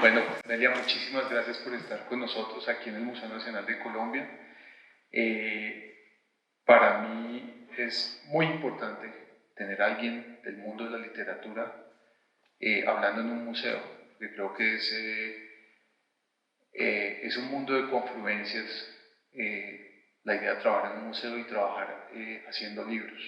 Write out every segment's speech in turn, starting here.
Bueno, Nelia, muchísimas gracias por estar con nosotros aquí en el Museo Nacional de Colombia. Para mí es muy importante tener a alguien del mundo de la literatura hablando en un museo, porque creo que es un mundo de confluencias, la idea de trabajar en un museo y trabajar haciendo libros.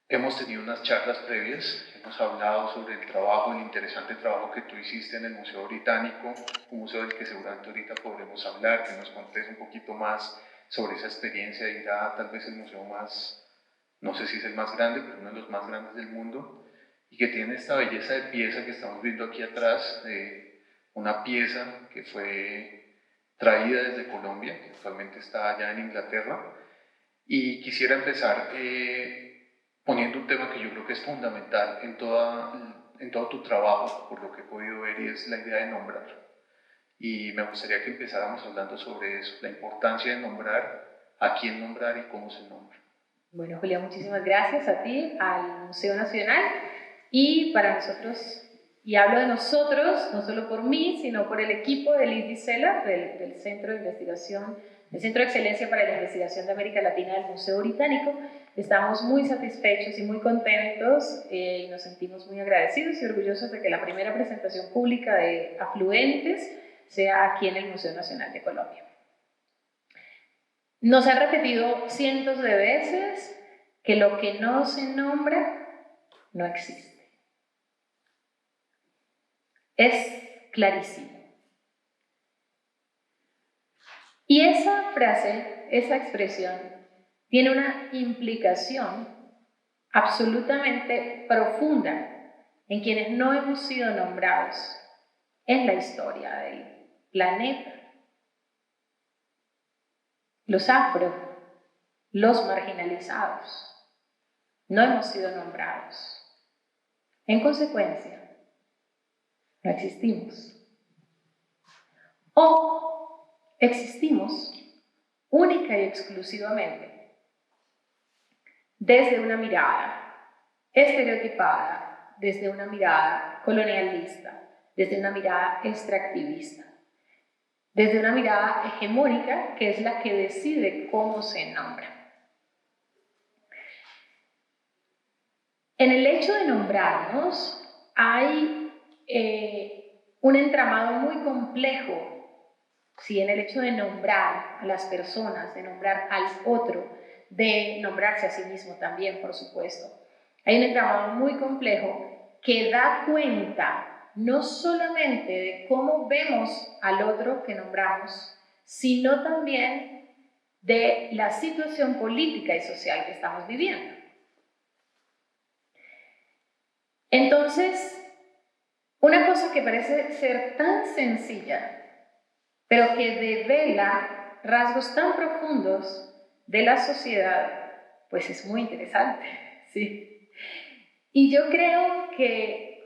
Hemos tenido unas charlas previas, hemos hablado sobre el trabajo, el interesante trabajo que tú hiciste en el Museo Británico, un museo del que seguramente ahorita podremos hablar, que nos contes un poquito más sobre esa experiencia de ir a tal vez el museo más, no sé si es el más grande, pero uno de los más grandes del mundo, y que tiene esta belleza de pieza que estamos viendo aquí atrás, una pieza que fue traída desde Colombia, que actualmente está allá en Inglaterra, y quisiera empezar poniendo un tema que yo creo que es fundamental en todo tu trabajo, por lo que he podido ver, y es la idea de nombrar. Y me gustaría que empezáramos hablando sobre eso, la importancia de nombrar, a quién nombrar y cómo se nombra. Bueno, Julia, muchísimas gracias a ti, al Museo Nacional, y para nosotros, y hablo de nosotros, no solo por mí, sino por el equipo del ISDI CELA, del Centro de Investigación, del Centro de Excelencia para la Investigación de América Latina del Museo Británico. Estamos muy satisfechos y muy contentos y nos sentimos muy agradecidos y orgullosos de que la primera presentación pública de Afluentes sea aquí en el Museo Nacional de Colombia. Nos ha repetido cientos de veces que lo que no se nombra no existe. Es clarísimo. Y esa frase, esa expresión, tiene una implicación absolutamente profunda en quienes no hemos sido nombrados en la historia del planeta. Los afro, los marginalizados, no hemos sido nombrados. En consecuencia, no existimos. O existimos única y exclusivamente desde una mirada estereotipada, desde una mirada colonialista, desde una mirada extractivista, desde una mirada hegemónica que es la que decide cómo se nombra. En el hecho de nombrarnos hay un entramado muy complejo, ¿sí? En el hecho de nombrar a las personas, de nombrar al otro, de nombrarse a sí mismo también, por supuesto. Hay un entramado muy complejo que da cuenta no solamente de cómo vemos al otro que nombramos, sino también de la situación política y social que estamos viviendo. Entonces, una cosa que parece ser tan sencilla, pero que devela rasgos tan profundos de la sociedad, pues es muy interesante, ¿sí? Y yo creo que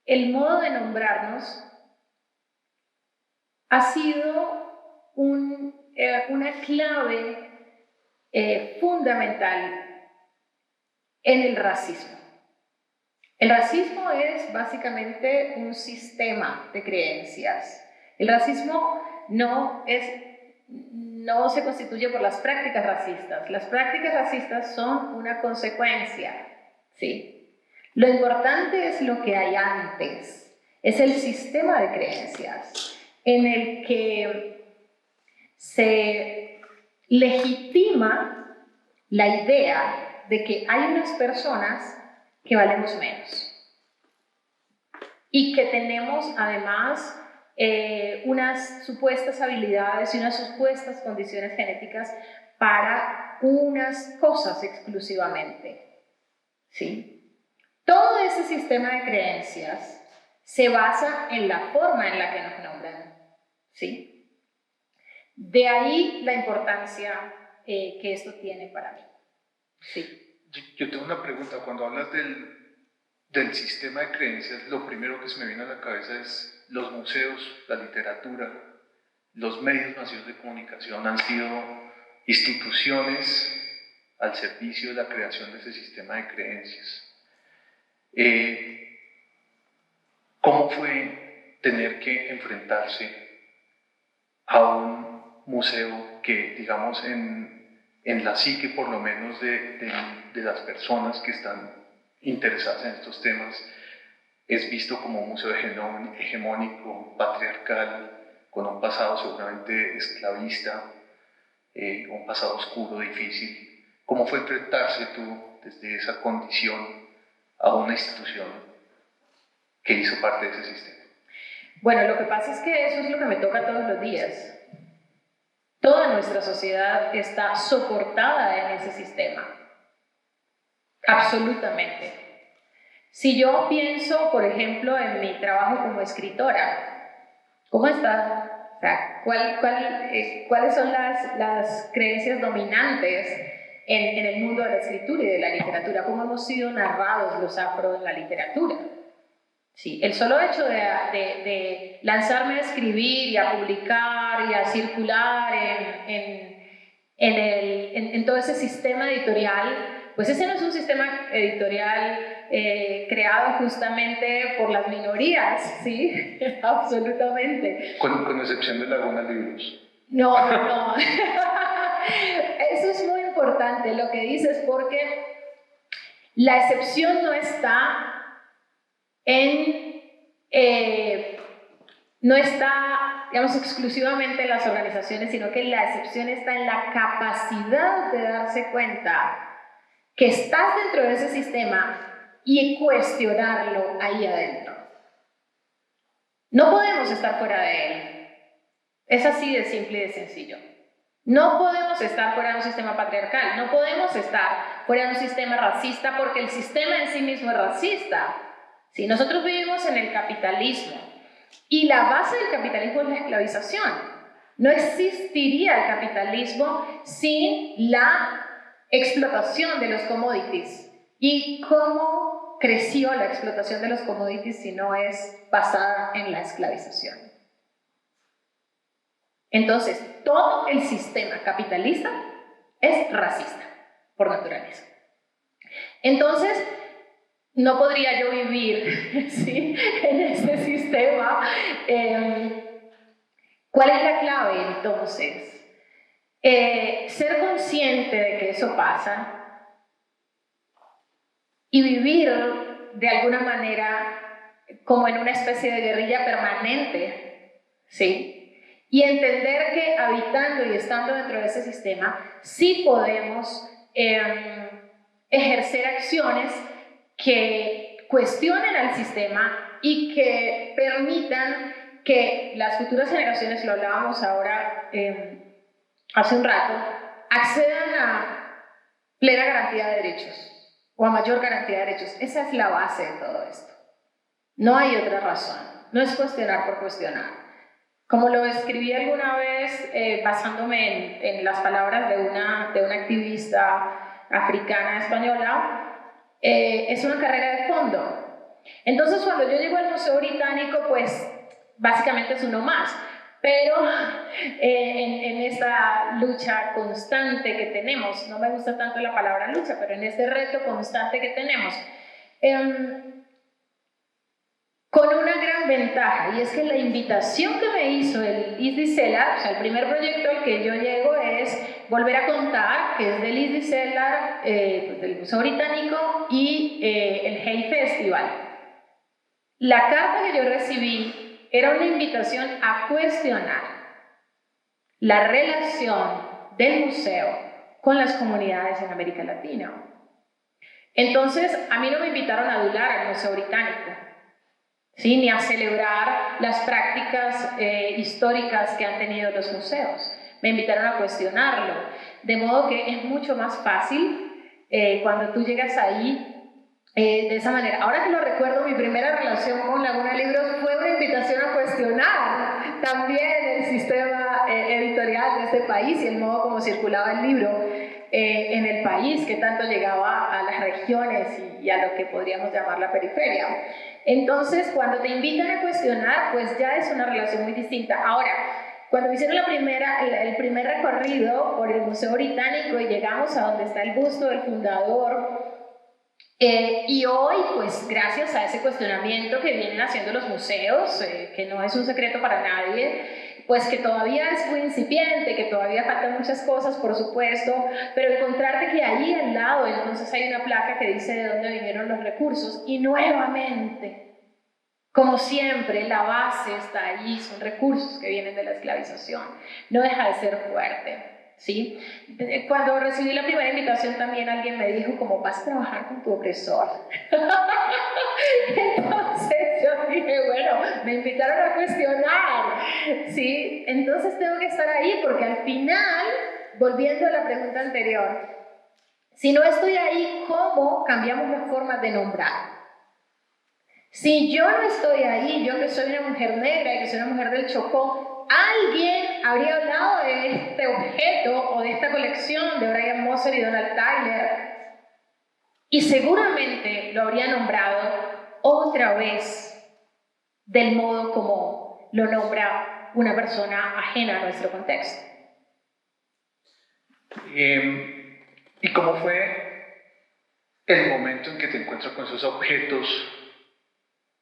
el modo de nombrarnos ha sido una clave fundamental en el racismo. El racismo es básicamente un sistema de creencias. El racismo no se constituye por las prácticas racistas. Las prácticas racistas son una consecuencia, ¿sí? Lo importante es lo que hay antes. Es el sistema de creencias en el que se legitima la idea de que hay unas personas que valemos menos y que tenemos además unas supuestas habilidades y unas supuestas condiciones genéticas para unas cosas exclusivamente, ¿sí? Todo ese sistema de creencias se basa en la forma en la que nos nombran, ¿sí? De ahí la importancia que esto tiene para mí, ¿sí? Yo tengo una pregunta. Cuando hablas del sistema de creencias, lo primero que se me viene a la cabeza es los museos, la literatura, los medios masivos de comunicación han sido instituciones al servicio de la creación de ese sistema de creencias. ¿Cómo fue tener que enfrentarse a un museo que, digamos, en la psique por lo menos de las personas que están interesadas en estos temas, es visto como un museo hegemónico, patriarcal, con un pasado seguramente esclavista, un pasado oscuro, difícil? ¿Cómo fue enfrentarse tú desde esa condición a una institución que hizo parte de ese sistema? Bueno, lo que pasa es que eso es lo que me toca todos los días. Toda nuestra sociedad está soportada en ese sistema, absolutamente. Si yo pienso, por ejemplo, en mi trabajo como escritora, ¿cómo está? O sea, ¿cuáles son las creencias dominantes en el mundo de la escritura y de la literatura? ¿Cómo hemos sido narrados los afro en la literatura? Sí, el solo hecho de lanzarme a escribir y a publicar y a circular en todo ese sistema editorial, pues ese no es un sistema editorial creado justamente por las minorías, ¿sí? Absolutamente. Con excepción de Laguna Libros. No. Eso es muy importante lo que dices, porque la excepción no está no está, digamos, exclusivamente en las organizaciones, sino que la excepción está en la capacidad de darse cuenta que estás dentro de ese sistema y cuestionarlo ahí adentro. No podemos estar fuera de él. Es así de simple y de sencillo. No podemos estar fuera de un sistema patriarcal, no podemos estar fuera de un sistema racista, porque el sistema en sí mismo es racista. Si nosotros vivimos en el capitalismo y la base del capitalismo es la esclavización, no existiría el capitalismo sin la explotación de los commodities. ¿Y cómo creció la explotación de los commodities si no es basada en la esclavización? Entonces, todo el sistema capitalista es racista por naturaleza. Entonces, no podría yo vivir, ¿sí?, en este sistema. ¿Cuál es la clave entonces? Ser consciente de que eso pasa y vivir de alguna manera como en una especie de guerrilla permanente, ¿sí? Y entender que habitando y estando dentro de ese sistema sí podemos ejercer acciones que cuestionen al sistema y que permitan que las futuras generaciones, lo hablábamos ahora hace un rato, accedan a plena garantía de derechos o a mayor garantía de derechos. Esa es la base de todo esto. No hay otra razón. No es cuestionar por cuestionar. Como lo escribí alguna vez basándome en las palabras de una activista africana española, es una carrera de fondo. Entonces, cuando yo llego al Museo Británico, pues básicamente es uno más, pero en esta lucha constante que tenemos, no me gusta tanto la palabra lucha, pero en este reto constante que tenemos, con una gran ventaja, y es que la invitación que me hizo el ISDI CELAR, o sea, el primer proyecto al que yo llego es volver a contar, que es del ISDI CELAR, pues del Museo Británico y el Hay Festival. La carta que yo recibí era una invitación a cuestionar la relación del museo con las comunidades en América Latina. Entonces, a mí no me invitaron a adular al Museo Británico, ¿sí?, ni a celebrar las prácticas históricas que han tenido los museos. Me invitaron a cuestionarlo, de modo que es mucho más fácil cuando tú llegas ahí de esa manera. Ahora que lo recuerdo, mi primera relación con Laguna Libros fue una invitación a cuestionar también el sistema editorial de este país y el modo como circulaba el libro en el país, que tanto llegaba a las regiones y a lo que podríamos llamar la periferia. Entonces, cuando te invitan a cuestionar, pues ya es una relación muy distinta. Ahora, cuando me hicieron el primer recorrido por el Museo Británico y llegamos a donde está el busto del fundador, Y hoy, pues gracias a ese cuestionamiento que vienen haciendo los museos, que no es un secreto para nadie, pues que todavía es muy incipiente, que todavía faltan muchas cosas, por supuesto, pero encontrarte que allí al lado entonces hay una placa que dice de dónde vinieron los recursos, y nuevamente, como siempre, la base está allí, son recursos que vienen de la esclavización, no deja de ser fuerte. ¿Sí? Cuando recibí la primera invitación también alguien me dijo como vas a trabajar con tu opresor. Entonces yo dije, bueno, me invitaron a cuestionar, ¿sí? Entonces tengo que estar ahí porque al final, volviendo a la pregunta anterior, si no estoy ahí, ¿cómo cambiamos las formas de nombrar? Si yo no estoy ahí, yo que soy una mujer negra y que soy una mujer del Chocó, alguien habría hablado de este objeto o de esta colección de Brian Moser y Donald Tyler y seguramente lo habría nombrado otra vez del modo como lo nombra una persona ajena a nuestro contexto. ¿Y cómo fue el momento en que te encuentras con esos objetos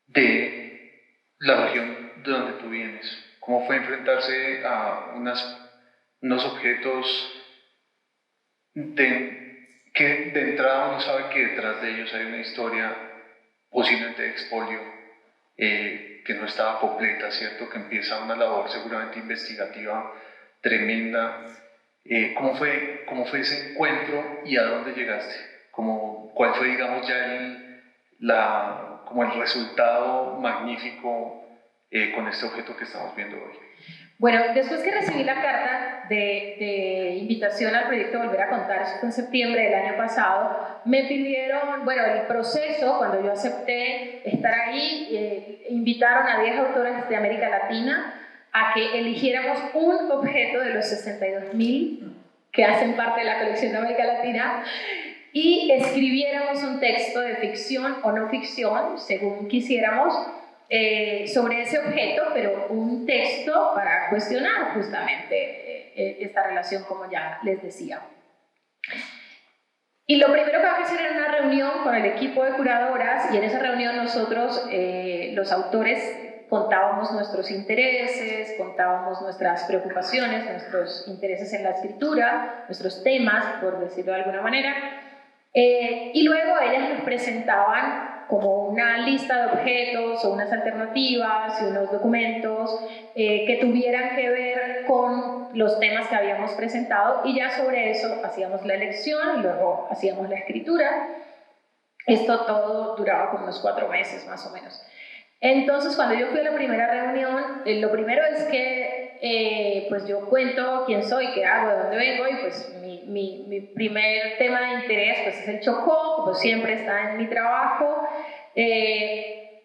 de la región de donde tú vienes? ¿Cómo fue enfrentarse a unos objetos que de entrada uno sabe que detrás de ellos hay una historia posiblemente de expolio, que no estaba completa, ¿cierto? Que empieza una labor seguramente investigativa tremenda. ¿Cómo fue ese encuentro y a dónde llegaste? ¿Cuál fue, digamos, ya como el resultado magnífico con este objeto que estamos viendo hoy? Bueno, después que recibí la carta de invitación al proyecto Volver a Contar, eso fue en septiembre del año pasado, me pidieron, bueno, el proceso, cuando yo acepté estar ahí, invitaron a 10 autores de América Latina a que eligiéramos un objeto de los 62.000 que hacen parte de la colección de América Latina y escribiéramos un texto de ficción o no ficción, según quisiéramos, sobre ese objeto, pero un texto para cuestionar justamente esta relación, como ya les decía. Y lo primero que vamos a hacer era una reunión con el equipo de curadoras, y en esa reunión nosotros, los autores, contábamos nuestros intereses, contábamos nuestras preocupaciones, nuestros intereses en la escritura, nuestros temas, por decirlo de alguna manera, y luego ellas nos presentaban como una lista de objetos o unas alternativas y unos documentos que tuvieran que ver con los temas que habíamos presentado, y ya sobre eso hacíamos la elección y luego hacíamos la escritura. Esto todo duraba como unos 4 meses más o menos. Entonces, cuando yo fui a la primera reunión, lo primero es que pues yo cuento quién soy, qué hago, de dónde vengo, y pues mi primer tema de interés pues es el Chocó, como siempre está en mi trabajo,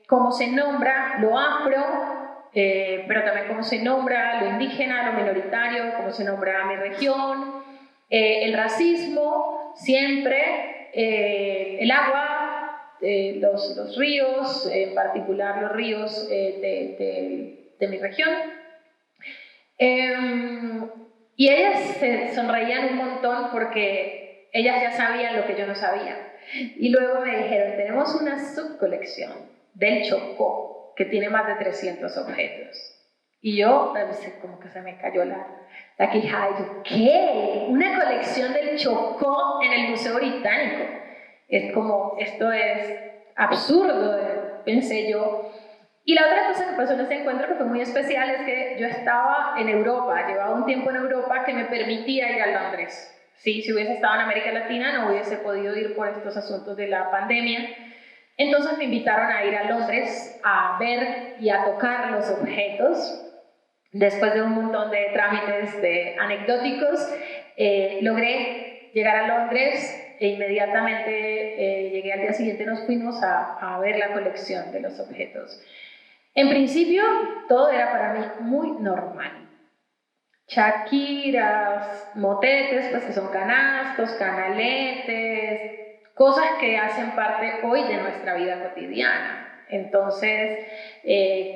cómo se nombra lo afro, pero también cómo se nombra lo indígena, lo minoritario, cómo se nombra mi región, el racismo, siempre, el agua, los ríos, en particular los ríos de mi región. Y ellas se sonreían un montón porque ellas ya sabían lo que yo no sabía. Y luego me dijeron, tenemos una subcolección del Chocó que tiene más de 300 objetos. Y yo, como que se me cayó la quijada. Y yo, ¿qué? ¿Una colección del Chocó en el Museo Británico? Es como, esto es absurdo, pensé yo. Y la otra cosa que pasó en ese encuentro, que fue muy especial, es que yo estaba en Europa, llevaba un tiempo en Europa que me permitía ir a Londres. Sí, si hubiese estado en América Latina no hubiese podido ir por estos asuntos de la pandemia. Entonces me invitaron a ir a Londres a ver y a tocar los objetos. Después de un montón de trámites anecdóticos, logré llegar a Londres e inmediatamente llegué al día siguiente, nos fuimos a ver la colección de los objetos. En principio, todo era para mí muy normal. Chaquiras, motetes, pues que son canastos, canaletes, cosas que hacen parte hoy de nuestra vida cotidiana. Entonces,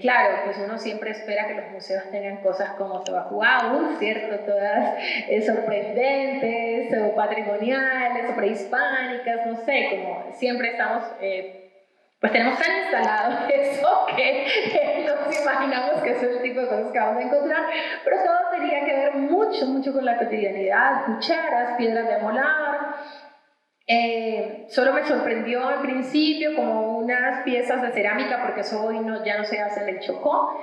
claro, pues uno siempre espera que los museos tengan cosas como todas wow, ¿cierto? Todas sorprendentes, o patrimoniales, o prehispánicas, no sé, como siempre estamos, pues tenemos tan instalado eso que nos imaginamos que ese es el tipo de cosas que vamos a encontrar, pero todo tenía que ver mucho, mucho con la cotidianidad, cucharas, piedras de molar. Solo me sorprendió al principio como unas piezas de cerámica, porque eso hoy ya no se hace en el Chocó.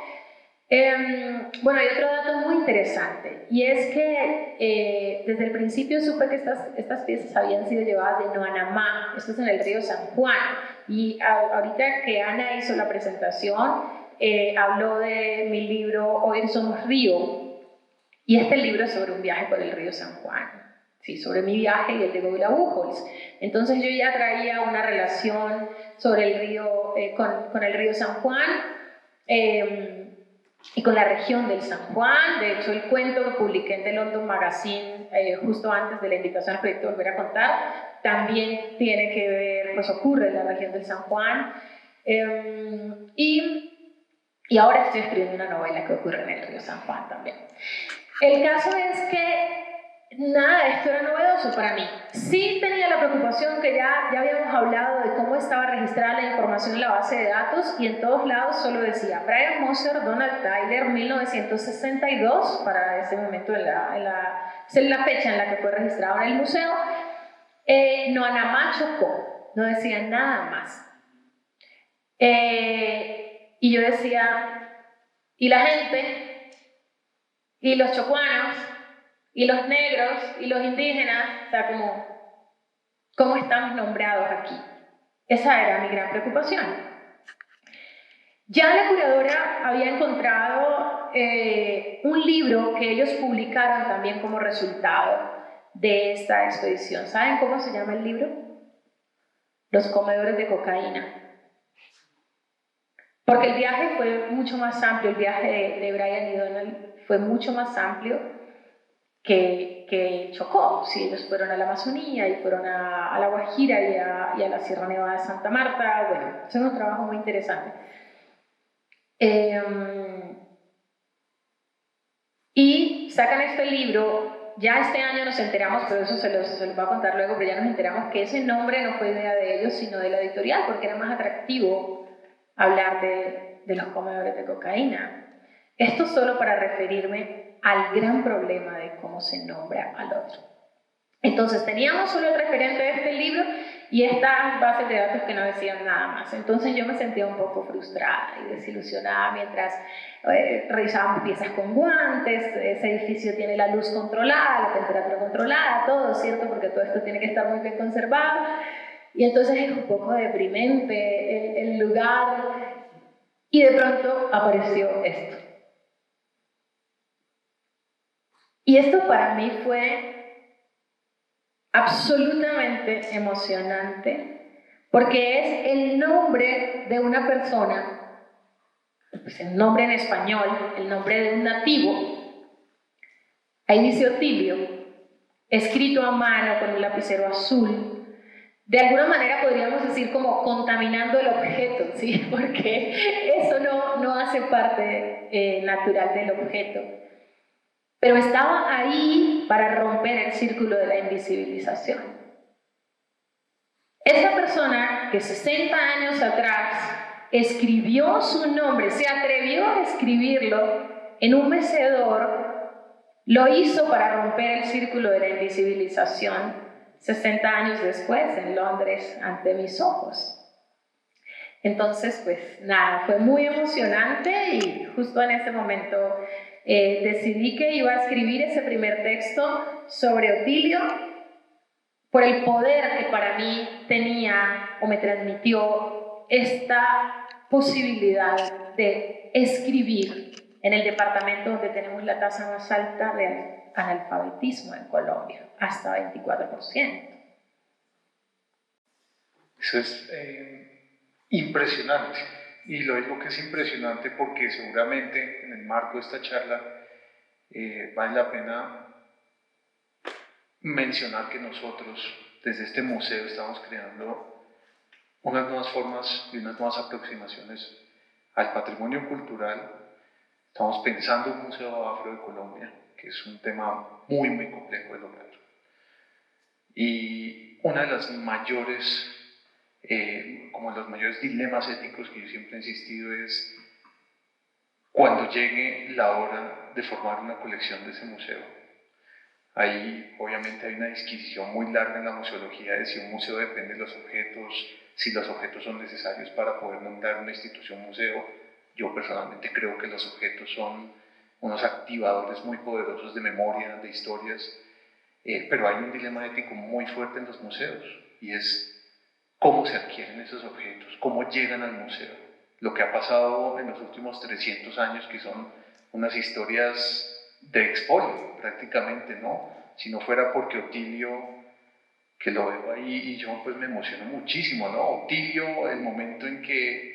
Bueno, hay otro dato muy interesante, y es que desde el principio supe que estas piezas habían sido llevadas de Noanamá, esto es en el río San Juan, y ahorita que Ana hizo la presentación, habló de mi libro Oír Somos Río, y este libro es sobre un viaje por el río San Juan. Sí, sobre mi viaje y el de Goula Buchholz. Entonces yo ya traía una relación sobre el río, con el río San Juan y con la región del San Juan. De hecho, el cuento que publiqué en The London Magazine justo antes de la invitación al proyecto Volver a Contar también tiene que ver, pues ocurre en la región del San Juan. Y ahora estoy escribiendo una novela que ocurre en el río San Juan también. El caso es que nada de esto era novedoso para mí. Sí tenía la preocupación que ya habíamos hablado de cómo estaba registrada la información en la base de datos, y en todos lados solo decía Brian Moser, Donald Tyler, 1962, para ese momento esa es la fecha en la que fue registrado en el museo. Noanamá, Chocó, no decía nada más. Y yo decía, ¿y la gente? ¿Y los chocuanos? ¿Y los negros? ¿Y los indígenas? O sea, ¿cómo estamos nombrados aquí? Esa era mi gran preocupación. Ya la curadora había encontrado un libro que ellos publicaron también como resultado de esta expedición. ¿Saben cómo se llama el libro? Los comedores de cocaína. Porque el viaje fue mucho más amplio, el viaje de Brian y Donald fue mucho más amplio que Chocó. Sí, ellos fueron a la Amazonía y fueron a la Guajira y a la Sierra Nevada de Santa Marta. Bueno, es un trabajo muy interesante. Y sacan este libro. Ya este año nos enteramos, pero eso se los voy a contar luego, pero ya nos enteramos que ese nombre no fue idea de ellos, sino de la editorial, porque era más atractivo hablar de los comedores de cocaína. Esto solo para referirme al gran problema de cómo se nombra al otro. Entonces teníamos solo el referente de este libro y estas bases de datos que no decían nada más. Entonces yo me sentía un poco frustrada y desilusionada mientras revisábamos piezas con guantes. Ese edificio tiene la luz controlada, la temperatura controlada, todo, ¿cierto? Porque todo esto tiene que estar muy bien conservado. Y entonces es un poco deprimente el lugar, y de pronto apareció esto. Y esto para mí fue absolutamente emocionante, porque es el nombre de una persona, pues el nombre en español, el nombre de un nativo. Ahí dice Otilio, escrito a mano con un lapicero azul. De alguna manera podríamos decir como contaminando el objeto, ¿sí? Porque eso no hace parte natural del objeto. Pero estaba ahí para romper el círculo de la invisibilización. Esa persona que 60 años atrás escribió su nombre, se atrevió a escribirlo en un mecedor, lo hizo para romper el círculo de la invisibilización 60 años después en Londres ante mis ojos. Entonces, pues nada, fue muy emocionante, y justo en ese momento decidí que iba a escribir ese primer texto sobre Otilio por el poder que para mí tenía o me transmitió esta posibilidad de escribir en el departamento donde tenemos la tasa más alta de analfabetismo en Colombia, hasta 24%. Eso es impresionante, y lo digo que es impresionante porque seguramente en el marco de esta charla vale la pena mencionar que nosotros desde este museo estamos creando unas nuevas formas y unas nuevas aproximaciones al patrimonio cultural. Estamos pensando en un museo afro de Colombia, que es un tema muy, muy complejo de lograr. Y una de las mayores, como los mayores dilemas éticos que yo siempre he insistido es cuando llegue la hora de formar una colección de ese museo. Ahí obviamente hay una disquisición muy larga en la museología de si un museo depende de los objetos, si los objetos son necesarios para poder nombrar una institución museo. Yo personalmente creo que los objetos son unos activadores muy poderosos de memoria, de historias, pero hay un dilema ético muy fuerte en los museos y es cómo se adquieren esos objetos, cómo llegan al museo. Lo que ha pasado en los últimos 300 años, que son unas historias de expolio prácticamente, ¿no? Si no fuera porque Otilio, que lo veo ahí y yo pues me emociono muchísimo, ¿no? Otilio, el momento en que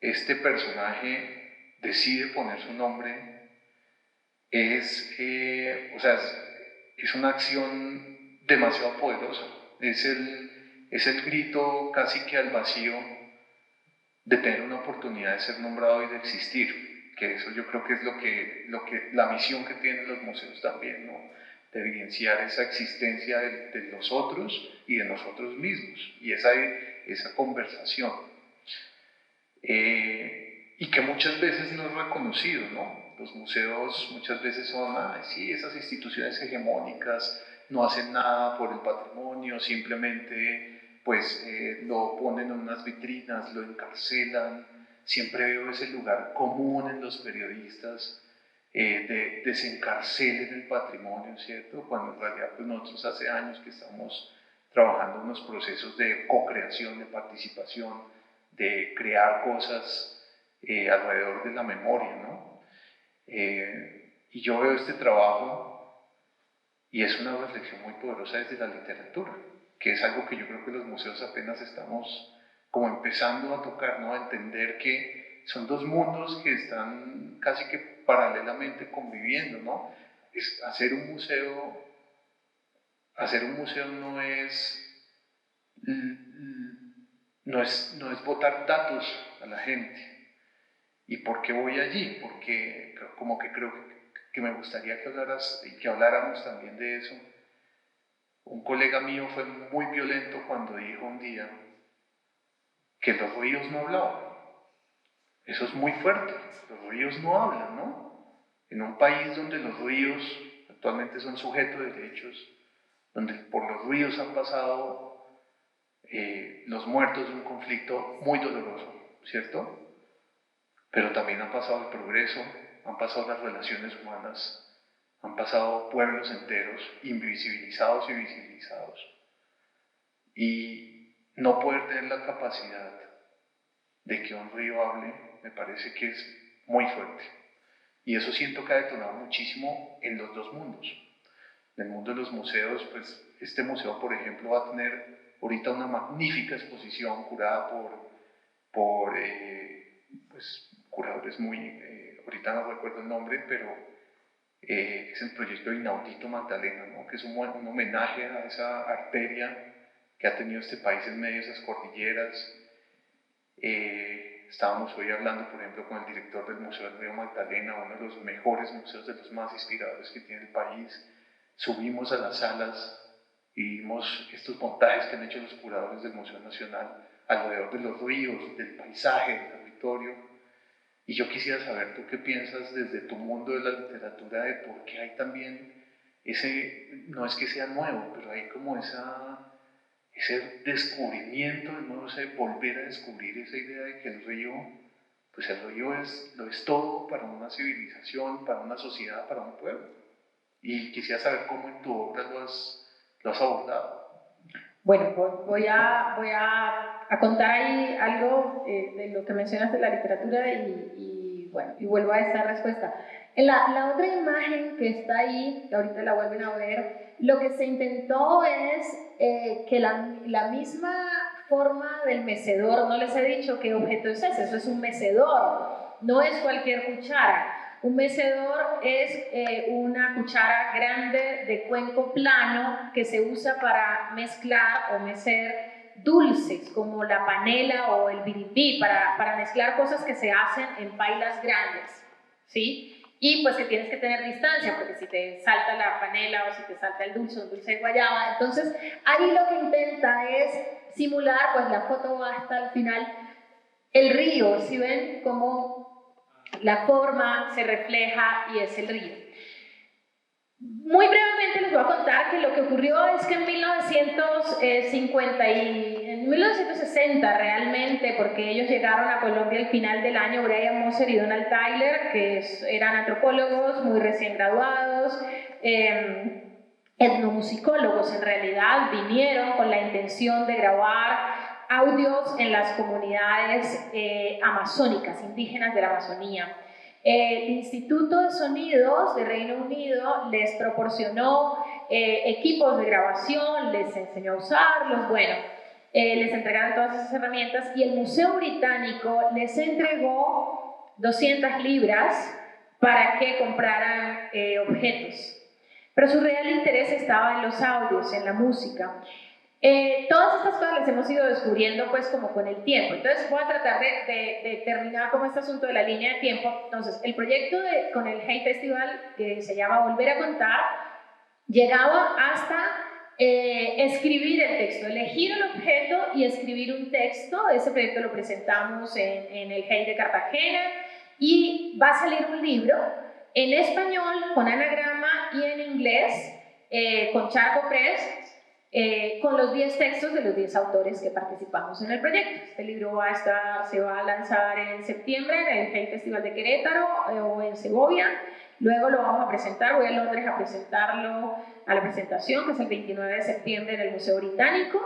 este personaje decide poner su nombre es, o sea, es una acción demasiado poderosa, es el grito casi que al vacío de tener una oportunidad de ser nombrado y de existir, que eso yo creo que es lo que la misión que tienen los museos también, ¿no? De evidenciar esa existencia de los otros y de nosotros mismos, y esa conversación, y que muchas veces no es reconocido, ¿no? Los museos muchas veces son, sí, esas instituciones hegemónicas no hacen nada por el patrimonio, simplemente pues lo ponen en unas vitrinas, lo encarcelan. Siempre veo ese lugar común en los periodistas de desencarcelen el patrimonio, ¿cierto? Cuando en realidad pues nosotros hace años que estamos trabajando en unos procesos de co-creación, de participación, de crear cosas alrededor de la memoria, ¿no? Y yo veo este trabajo y es una reflexión muy poderosa desde la literatura, que es algo que yo creo que los museos apenas estamos como empezando a tocar, ¿no? A entender que son dos mundos que están casi que paralelamente conviviendo, ¿no? Hacer un museo no es botar datos a la gente. ¿Y por qué voy allí? Porque como que creo que me gustaría que hablaras y que habláramos también de eso. Un colega mío fue muy violento cuando dijo un día que los ríos no hablaban. Eso es muy fuerte, los ríos no hablan, ¿no? En un país donde los ríos actualmente son sujetos de derechos, donde por los ríos han pasado los muertos de un conflicto muy doloroso, ¿cierto? Pero también han pasado el progreso, han pasado las relaciones humanas, han pasado pueblos enteros invisibilizados y visibilizados. Y no poder tener la capacidad de que un río hable me parece que es muy fuerte. Y eso siento que ha detonado muchísimo en los dos mundos. En el mundo de los museos, pues este museo, por ejemplo, va a tener ahorita una magnífica exposición curada por pues, curadores muy, ahorita no recuerdo el nombre, pero es el proyecto Inaudito Magdalena, ¿no? Que es un homenaje a esa arteria que ha tenido este país en medio de esas cordilleras. Estábamos hoy hablando, por ejemplo, con el director del Museo del Río Magdalena, uno de los mejores museos, de los más inspiradores que tiene el país. Subimos a las salas y vimos estos montajes que han hecho los curadores del Museo Nacional alrededor de los ríos, del paisaje, del territorio. Y yo quisiera saber tú qué piensas desde tu mundo de la literatura de por qué hay también no es que sea nuevo, pero hay como ese descubrimiento, no sé, volver a descubrir esa idea de que el río, pues el río lo es todo para una civilización, para una sociedad, para un pueblo. Y quisiera saber cómo en tu obra lo has abordado. Bueno, voy a contar ahí algo de lo que mencionas de la literatura bueno, y vuelvo a esa respuesta. En la otra imagen que está ahí, que ahorita la vuelven a ver, lo que se intentó es que la misma forma del mecedor, no les he dicho qué objeto es ese, eso es un mecedor, no es cualquier cuchara. Un mecedor es una cuchara grande de cuenco plano que se usa para mezclar o mecer dulces como la panela o el biribí para mezclar cosas que se hacen en pailas grandes, ¿sí? Y pues que tienes que tener distancia, porque si te salta la panela o si te salta el dulce, un dulce de guayaba, entonces ahí lo que intenta es simular, pues la foto va hasta el final, el río, si ven cómo la forma se refleja y es el río. Muy brevemente les voy a contar que lo que ocurrió es que en 1960 realmente, porque ellos llegaron a Colombia al final del año, Brian Moser y Donald Tyler, que eran antropólogos muy recién graduados, etnomusicólogos en realidad, vinieron con la intención de grabar audios en las comunidades amazónicas, indígenas de la Amazonía. El Instituto de Sonidos de Reino Unido les proporcionó equipos de grabación, les enseñó a usarlos, bueno, les entregaron todas esas herramientas y el Museo Británico les entregó 200 libras para que compraran objetos. Pero su real interés estaba en los audios, en la música. Todas estas cosas las hemos ido descubriendo pues como con el tiempo. Entonces voy a tratar de terminar como este asunto de la línea de tiempo. Entonces el proyecto con el Hey Festival, que se llama Volver a Contar, llegaba hasta escribir el texto, elegir el objeto y escribir un texto. Ese proyecto lo presentamos en el Hey de Cartagena y va a salir un libro en español con anagrama y en inglés con Charco Press, con los 10 textos de los 10 autores que participamos en el proyecto. Este libro se va a lanzar en septiembre en el Hey Festival de Querétaro o en Segovia. Luego lo vamos a presentar, voy a Londres a presentarlo a la presentación, que es el 29 de septiembre en el Museo Británico.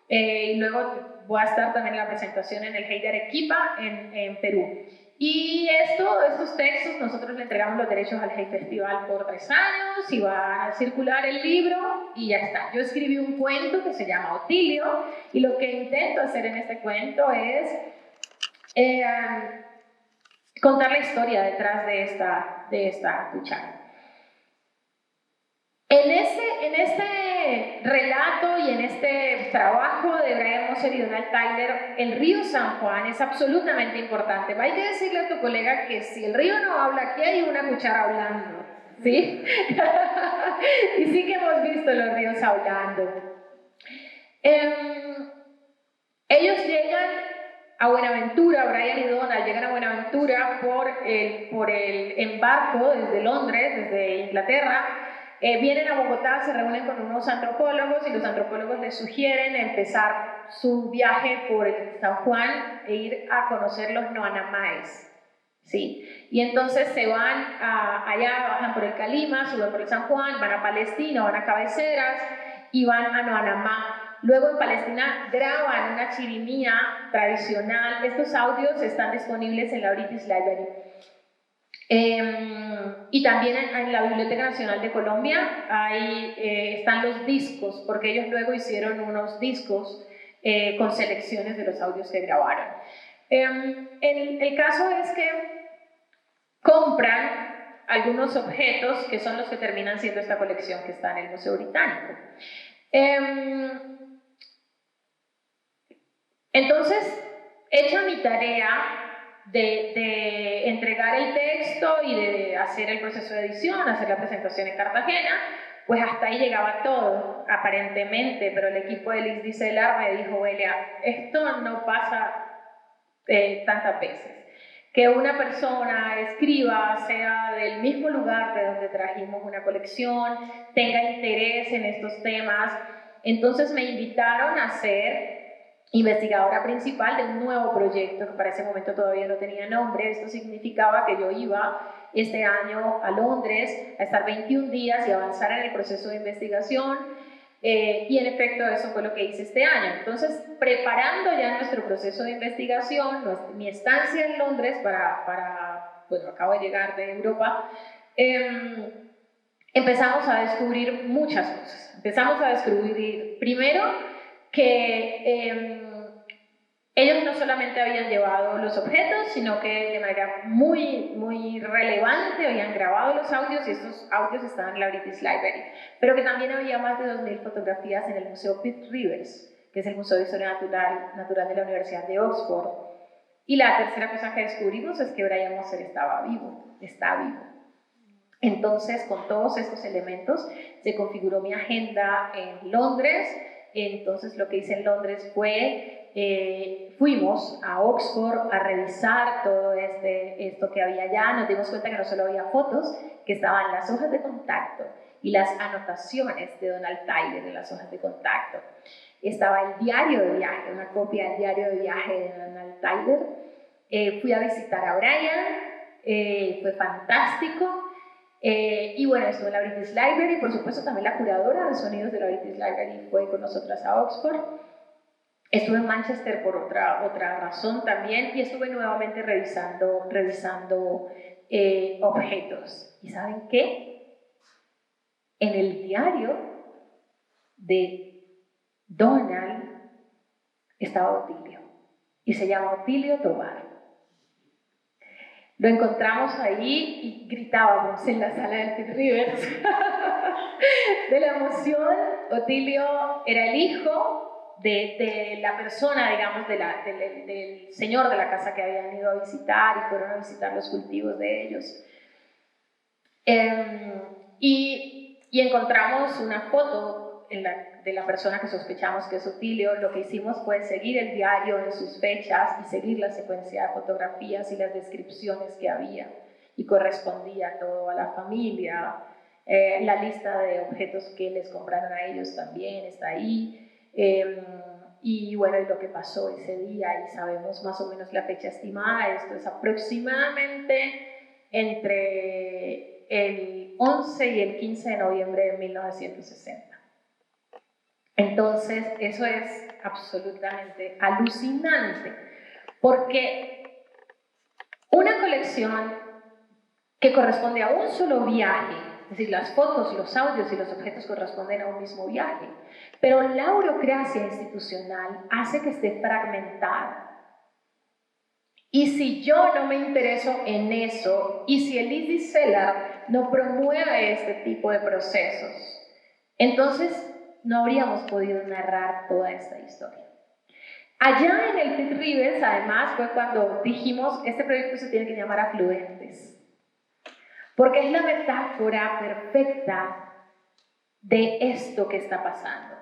Y luego voy a estar también en la presentación en el Hey de Arequipa en Perú. Y estos textos, nosotros le entregamos los derechos al Hey Festival por 3 años y va a circular el libro y ya está. Yo escribí un cuento que se llama Otilio y lo que intento hacer en este cuento es contar la historia detrás de esta cuchara. En este relato y en este trabajo de Brian Moser y Donald Tyler, el río San Juan es absolutamente importante. Hay que decirle a tu colega que si el río no habla, aquí hay una cuchara hablando, ¿sí? Y sí que hemos visto los ríos hablando. Ellos llegan a Buenaventura, Brian y Donald llegan a Buenaventura por el embarco desde Londres, desde Inglaterra. Vienen a Bogotá, se reúnen con unos antropólogos y los antropólogos les sugieren empezar su viaje por el San Juan e ir a conocer los Noanamaes, ¿sí? Y entonces se van allá, bajan por el Calima, suben por el San Juan, van a Palestina, van a Cabeceras y van a Noanamá. Luego en Palestina graban una chirimía tradicional. Estos audios están disponibles en la British Library. Y también en la Biblioteca Nacional de Colombia están los discos, porque ellos luego hicieron unos discos con selecciones de los audios que grabaron. El caso es que compran algunos objetos que son los que terminan siendo esta colección que está en el Museo Británico. Entonces, hecha mi tarea de entregar el texto y de hacer el proceso de edición, hacer la presentación en Cartagena, pues hasta ahí llegaba todo, aparentemente, pero el equipo de Liz Dicelar me dijo, Elia, esto no pasa tantas veces. Que una persona escriba, sea del mismo lugar de donde trajimos una colección, tenga interés en estos temas. Entonces me invitaron a ser investigadora principal de un nuevo proyecto que para ese momento todavía no tenía nombre. Esto significaba que yo iba este año a Londres a estar 21 días y avanzar en el proceso de investigación y en efecto eso fue lo que hice este año. Entonces, preparando ya nuestro proceso de investigación, mi estancia en Londres bueno, acabo de llegar de Europa, empezamos a descubrir muchas cosas. Empezamos a descubrir, primero, que ellos no solamente habían llevado los objetos, sino que de manera muy, muy relevante habían grabado los audios y estos audios estaban en la British Library, pero que también había más de 2000 fotografías en el Museo Pitt Rivers, que es el Museo de Historia Natural de la Universidad de Oxford. Y la tercera cosa que descubrimos es que Brian Moser estaba vivo, está vivo. Entonces, con todos estos elementos, se configuró mi agenda en Londres. Entonces, lo que hice en Londres fue, fuimos a Oxford a revisar todo esto que había allá. Nos dimos cuenta que no solo había fotos, que estaban las hojas de contacto y las anotaciones de Donald Tyler en las hojas de contacto. Estaba el diario de viaje, una copia del diario de viaje de Donald Tyler. Fui a visitar a Brian, fue fantástico. Y bueno, estuve en la British Library, por supuesto también la curadora de sonidos de la British Library fue con nosotras a Oxford. Estuve en Manchester por otra razón también y estuve nuevamente revisando objetos. ¿Y saben qué? En el diario de Donald estaba Otilio y se llama Otilio Tobar. Lo encontramos ahí y gritábamos en la sala del Pitt Rivers de la emoción. Otilio era el hijo de la persona, digamos, del señor de la casa que habían ido a visitar y fueron a visitar los cultivos de ellos. Y encontramos una foto de la persona que sospechamos que es Otilio. Lo que hicimos fue seguir el diario en sus fechas y seguir la secuencia de fotografías y las descripciones que había, y correspondía todo a la familia. La lista de objetos que les compraron a ellos también está ahí. Y bueno, y lo que pasó ese día, y sabemos más o menos la fecha estimada. Esto es aproximadamente entre el 11 y el 15 de noviembre de 1960. Entonces, eso es absolutamente alucinante, porque una colección que corresponde a un solo viaje, es decir, las fotos, los audios y los objetos corresponden a un mismo viaje, pero la burocracia institucional hace que esté fragmentada. Y si yo no me intereso en eso, y si el Easy Seller no promueve este tipo de procesos, entonces no habríamos podido narrar toda esta historia. Allá en el Pitt Rivers, además, fue cuando dijimos, este proyecto se tiene que llamar Afluentes, porque es la metáfora perfecta de esto que está pasando.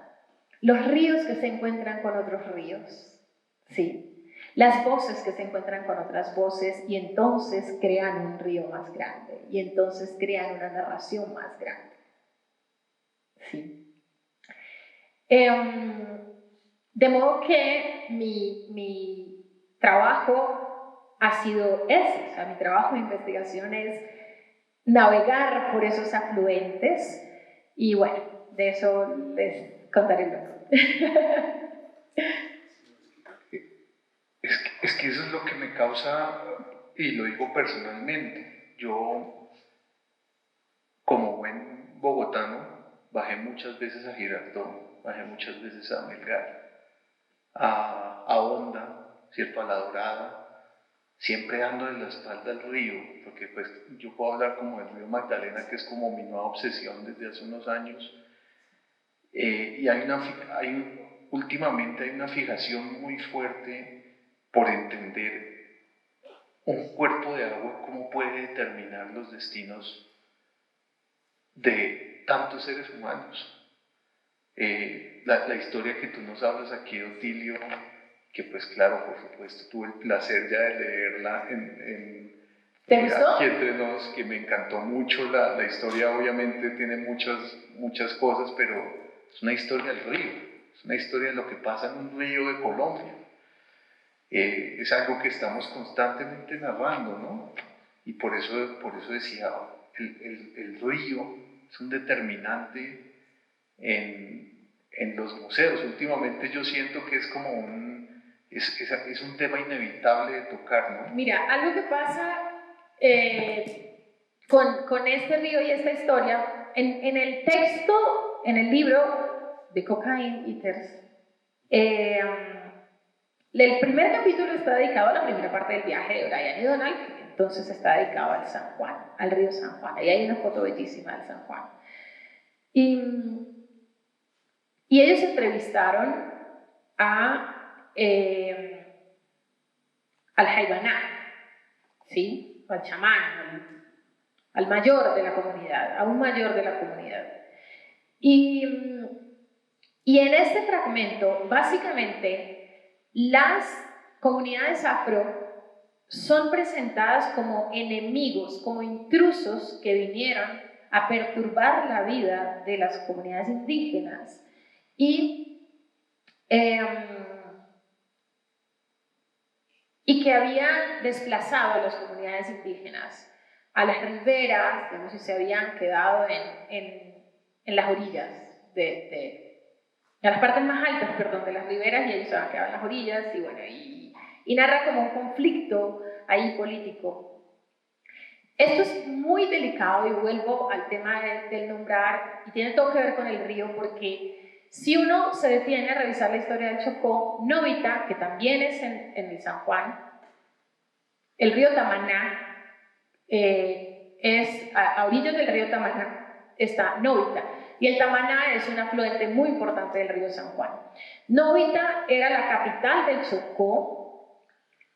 Los ríos que se encuentran con otros ríos, ¿sí? Las voces que se encuentran con otras voces y entonces crean un río más grande y entonces crean una narración más grande. ¿Sí? De modo que mi trabajo ha sido ese, o sea, mi trabajo de investigación es navegar por esos afluentes y bueno, de eso les contaré luego. Es que eso es lo que me causa, y lo digo personalmente, yo como buen bogotano bajé muchas veces a Girardot, bajé muchas veces a Melgar, a Honda, ¿cierto? A La Dorada, siempre ando de la espalda al río, porque pues yo puedo hablar como del río Magdalena, que es como mi nueva obsesión desde hace unos años, y últimamente hay una fijación muy fuerte por entender un cuerpo de agua, cómo puede determinar los destinos de tantos seres humanos. La historia que tú nos hablas aquí de Otilio, que pues claro, por supuesto, tuve el placer ya de leerla ¿Te gustó? Aquí entre nos, que me encantó mucho. La historia obviamente tiene muchas cosas, pero es una historia del río, es una historia de lo que pasa en un río de Colombia. Es algo que estamos constantemente narrando, ¿no? Y por eso decía, el río es un determinante en los museos. Últimamente yo siento que es como es un tema inevitable de tocar, ¿no? Mira, algo que pasa con este río y esta historia, en el texto, en el libro de Cocaine Eaters, el primer capítulo está dedicado a la primera parte del viaje de Brian y Donald, entonces está dedicado al San Juan, al río San Juan. Ahí hay una foto bellísima del San Juan. Y ellos entrevistaron al Haybaná, ¿sí? Al chamán, al mayor de la comunidad, a un mayor de la comunidad. Y en este fragmento, básicamente, las comunidades afro son presentadas como enemigos, como intrusos que vinieron a perturbar la vida de las comunidades indígenas y que habían desplazado a las comunidades indígenas a las riberas, digamos, y se habían quedado en las orillas, a las partes más altas, perdón, de las riberas, y ellos se habían quedado en las orillas, y bueno, y narra como un conflicto ahí político. Esto es muy delicado y vuelvo al tema del nombrar, y tiene todo que ver con el río, porque si uno se detiene a revisar la historia del Chocó, Novita, que también es en el San Juan, el río Tamaná, es a orillas del río Tamaná está Novita, y el Tamaná es un afluente muy importante del río San Juan. Novita era la capital del Chocó,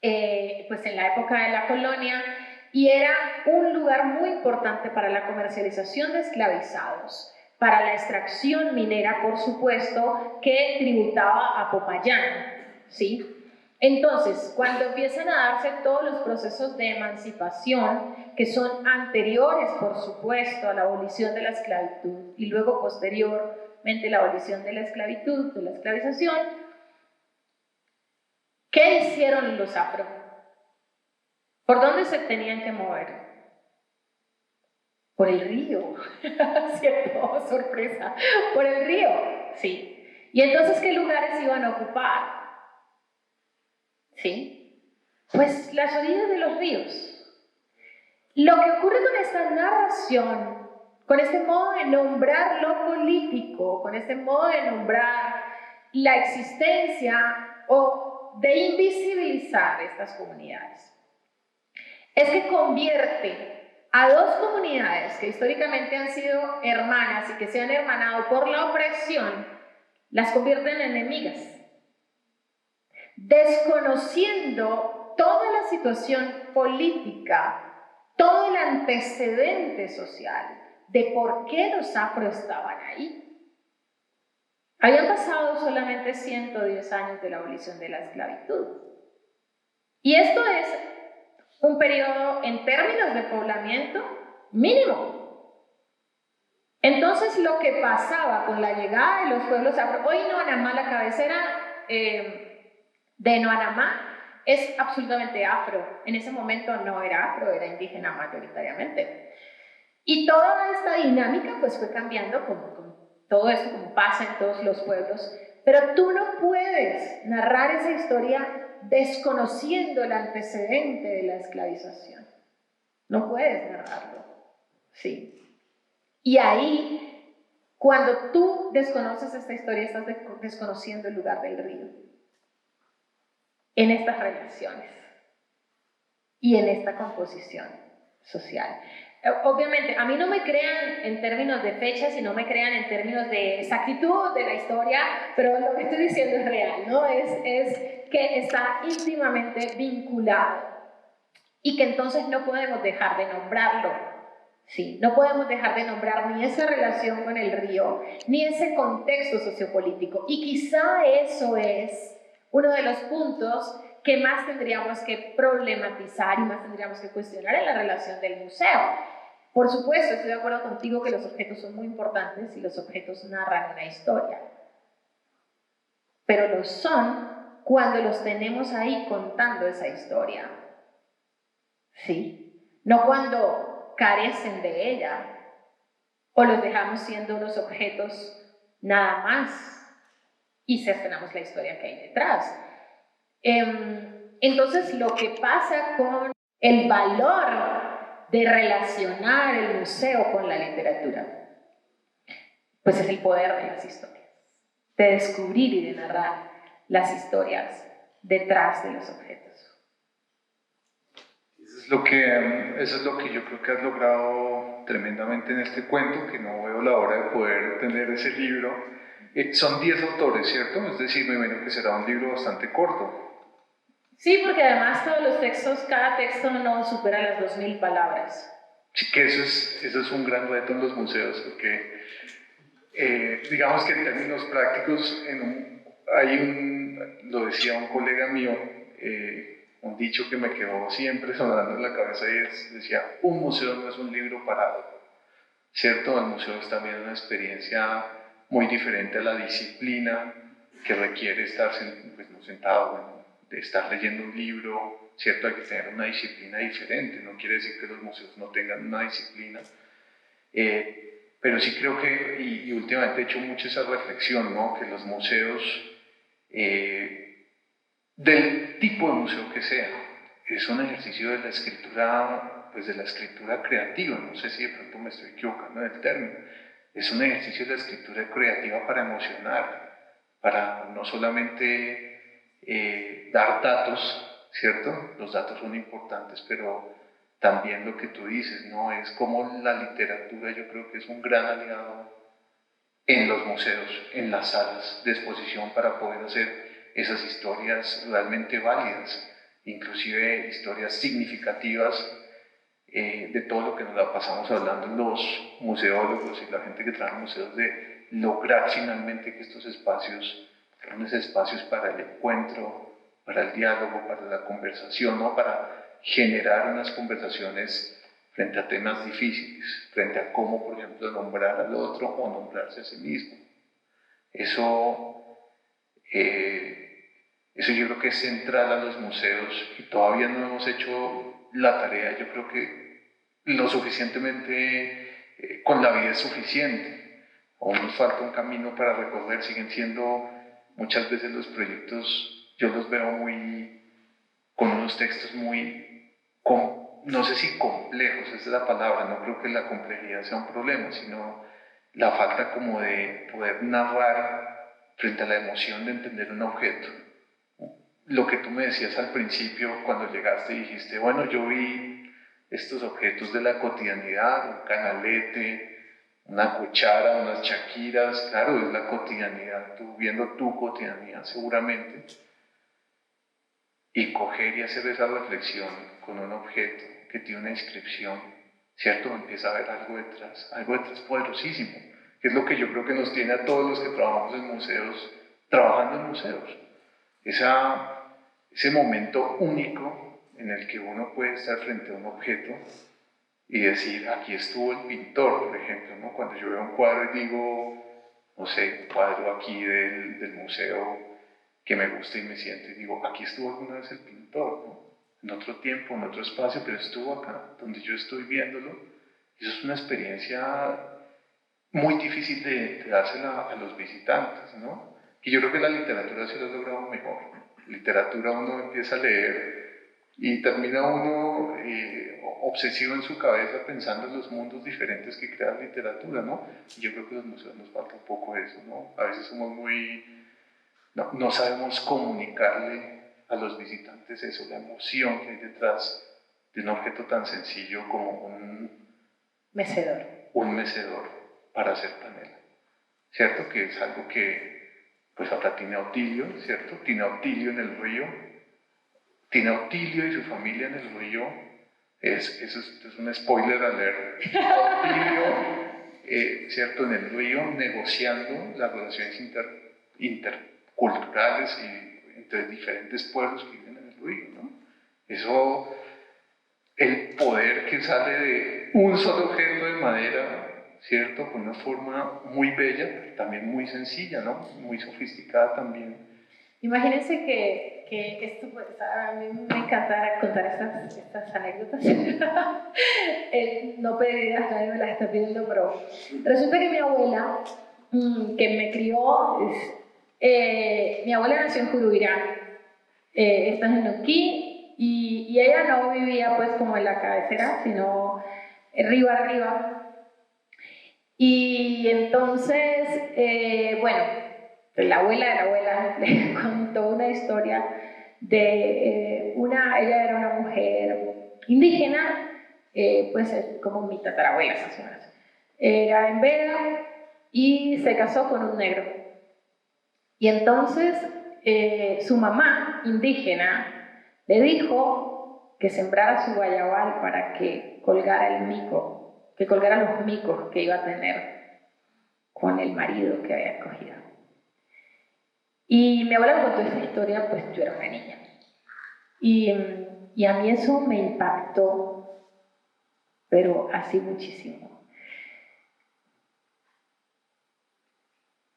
pues en la época de la colonia, y era un lugar muy importante para la comercialización de esclavizados, para la extracción minera, por supuesto, que tributaba a Popayán, ¿sí? Entonces, cuando empiezan a darse todos los procesos de emancipación, que son anteriores, por supuesto, a la abolición de la esclavitud, y luego posteriormente la abolición de la esclavitud, de la esclavización, ¿qué hicieron los afro? ¿Por dónde se tenían que mover? Por el río, ¿cierto? Sorpresa, por el río, sí. ¿Y entonces qué lugares iban a ocupar? ¿Sí? Pues las orillas de los ríos. Lo que ocurre con esta narración, con este modo de nombrar lo político, con este modo de nombrar la existencia o de invisibilizar estas comunidades, es que convierte a dos comunidades que históricamente han sido hermanas y que se han hermanado por la opresión, las convierte en enemigas, desconociendo toda la situación política, todo el antecedente social de por qué los afro estaban ahí. Habían pasado solamente 110 años de la abolición de la esclavitud. Y esto es un periodo en términos de poblamiento mínimo. Entonces lo que pasaba con la llegada de los pueblos afro, hoy Noanamá, la cabecera de Noanamá, es absolutamente afro. En ese momento no era afro, era indígena mayoritariamente. Y toda esta dinámica pues fue cambiando como todo esto, como pasa en todos los pueblos. Pero tú no puedes narrar esa historia desconociendo el antecedente de la esclavización. No puedes narrarlo, ¿sí? Y ahí, cuando tú desconoces esta historia, estás desconociendo el lugar del río. En estas relaciones y en esta composición social. Obviamente, a mí no me crean en términos de fechas y no me crean en términos de exactitud de la historia, pero lo que estoy diciendo es real, ¿no? Es que está íntimamente vinculado y que entonces no podemos dejar de nombrarlo, ¿sí? No podemos dejar de nombrar ni esa relación con el río, ni ese contexto sociopolítico. Y quizá eso es uno de los puntos que más tendríamos que problematizar y más tendríamos que cuestionar en la relación del museo. Por supuesto, estoy de acuerdo contigo que los objetos son muy importantes y los objetos narran una historia. Pero lo son cuando los tenemos ahí contando esa historia. ¿Sí? No cuando carecen de ella o los dejamos siendo unos objetos nada más y cercenamos la historia que hay detrás. Entonces, lo que pasa con el valor de relacionar el museo con la literatura, pues es el poder de las historias, de descubrir y de narrar las historias detrás de los objetos. Eso es lo que yo creo que has logrado tremendamente en este cuento, que no veo la hora de poder tener ese libro Son 10 autores, ¿cierto? Es decir, me imagino que será un libro bastante corto. Sí, porque además todos los textos, cada texto no supera las 2000 palabras. Sí, que eso es un gran reto en los museos, porque digamos que en términos prácticos, lo decía un colega mío, un dicho que me quedó siempre sonando en la cabeza y decía, un museo no es un libro parado, ¿cierto? El museo es también una experiencia muy diferente a la disciplina que requiere estar pues, no sentado, bueno, de estar leyendo un libro, ¿cierto? Hay que tener una disciplina diferente, no quiere decir que los museos no tengan una disciplina, pero sí creo que, y últimamente he hecho mucho esa reflexión, ¿no? Que los museos, del tipo de museo que sea, es un ejercicio de la escritura, pues de la escritura creativa, no sé si de pronto me estoy equivocando en el término, es un ejercicio de la escritura creativa para emocionar, para no solamente dar datos, ¿cierto? Los datos son importantes, pero también lo que tú dices, ¿no? Es como la literatura, yo creo que es un gran aliado en los museos, en las salas de exposición para poder hacer esas historias realmente válidas, inclusive historias significativas de todo lo que nos la pasamos hablando los museólogos y la gente que trabaja en museos de lograr finalmente que estos espacios sean espacios para el encuentro, para el diálogo, para la conversación, ¿no? Para generar unas conversaciones frente a temas difíciles, frente a cómo, por ejemplo, nombrar al otro o nombrarse a sí mismo. Eso, eso yo creo que es central a los museos y todavía no hemos hecho la tarea, yo creo que lo suficientemente, con la vida es suficiente. Aún nos falta un camino para recorrer, siguen siendo muchas veces los proyectos, yo los veo con unos textos no sé si complejos, esa es la palabra, no creo que la complejidad sea un problema, sino la falta como de poder narrar frente a la emoción de entender un objeto. Lo que tú me decías al principio cuando llegaste y dijiste, bueno, yo vi estos objetos de la cotidianidad, un canalete, una cuchara, unas chaquiras, claro, es la cotidianidad, tú viendo tu cotidianidad seguramente, y coger y hacer esa reflexión con un objeto que tiene una inscripción, ¿cierto? Empieza a haber algo detrás poderosísimo, que es lo que yo creo que nos tiene a todos los que trabajamos en museos, trabajando en museos. Ese momento único en el que uno puede estar frente a un objeto y decir, aquí estuvo el pintor, por ejemplo, ¿no? Cuando yo veo un cuadro y digo, no sé, un cuadro aquí del museo que me gusta y me siento y digo, aquí estuvo alguna vez el pintor, ¿no? En otro tiempo, en otro espacio, pero estuvo acá, donde yo estoy viéndolo. Y eso es una experiencia muy difícil de dársela a los visitantes, ¿no? Y yo creo que la literatura sí lo ha logrado mejor. Literatura uno empieza a leer y termina uno obsesivo en su cabeza pensando en los mundos diferentes que crea la literatura, ¿no? Y yo creo que a los museos nos falta un poco eso, ¿no? A veces somos no sabemos comunicarle a los visitantes eso, la emoción que hay detrás de un objeto tan sencillo como Mecedor. Un mecedor para hacer panela, ¿cierto? Que es algo que, pues ahora tiene Autilio, ¿cierto? Tiene Autilio en el río, tiene Autilio y su familia en el río, eso es un spoiler alert, Autilio, ¿cierto? En el río negociando las relaciones interculturales y entre diferentes pueblos que viven en el río, ¿no? Eso, el poder que sale de un solo objeto de madera, ¿cierto? Con una forma muy bella, pero también muy sencilla, ¿no? Muy sofisticada también. Imagínense que esto, pues, a mí me encanta contar estas anécdotas. No pedidas, nadie me las está pidiendo, pero resulta que mi abuela, que me crió, mi abuela nació en Jurubirá, esta es en Nuquí, y ella no vivía pues como en la cabecera, sino arriba. Y entonces, bueno, la abuela le contó una historia de ella era una mujer indígena, pues como mi tatarabuela más o menos. Era en Vega y se casó con un negro. Y entonces su mamá indígena le dijo que sembrara su guayabal para que colgara el mico, que colgara los micos que iba a tener con el marido que había escogido. Y mi abuela me contó esta historia, pues yo era una niña. Y a mí eso me impactó, pero así muchísimo.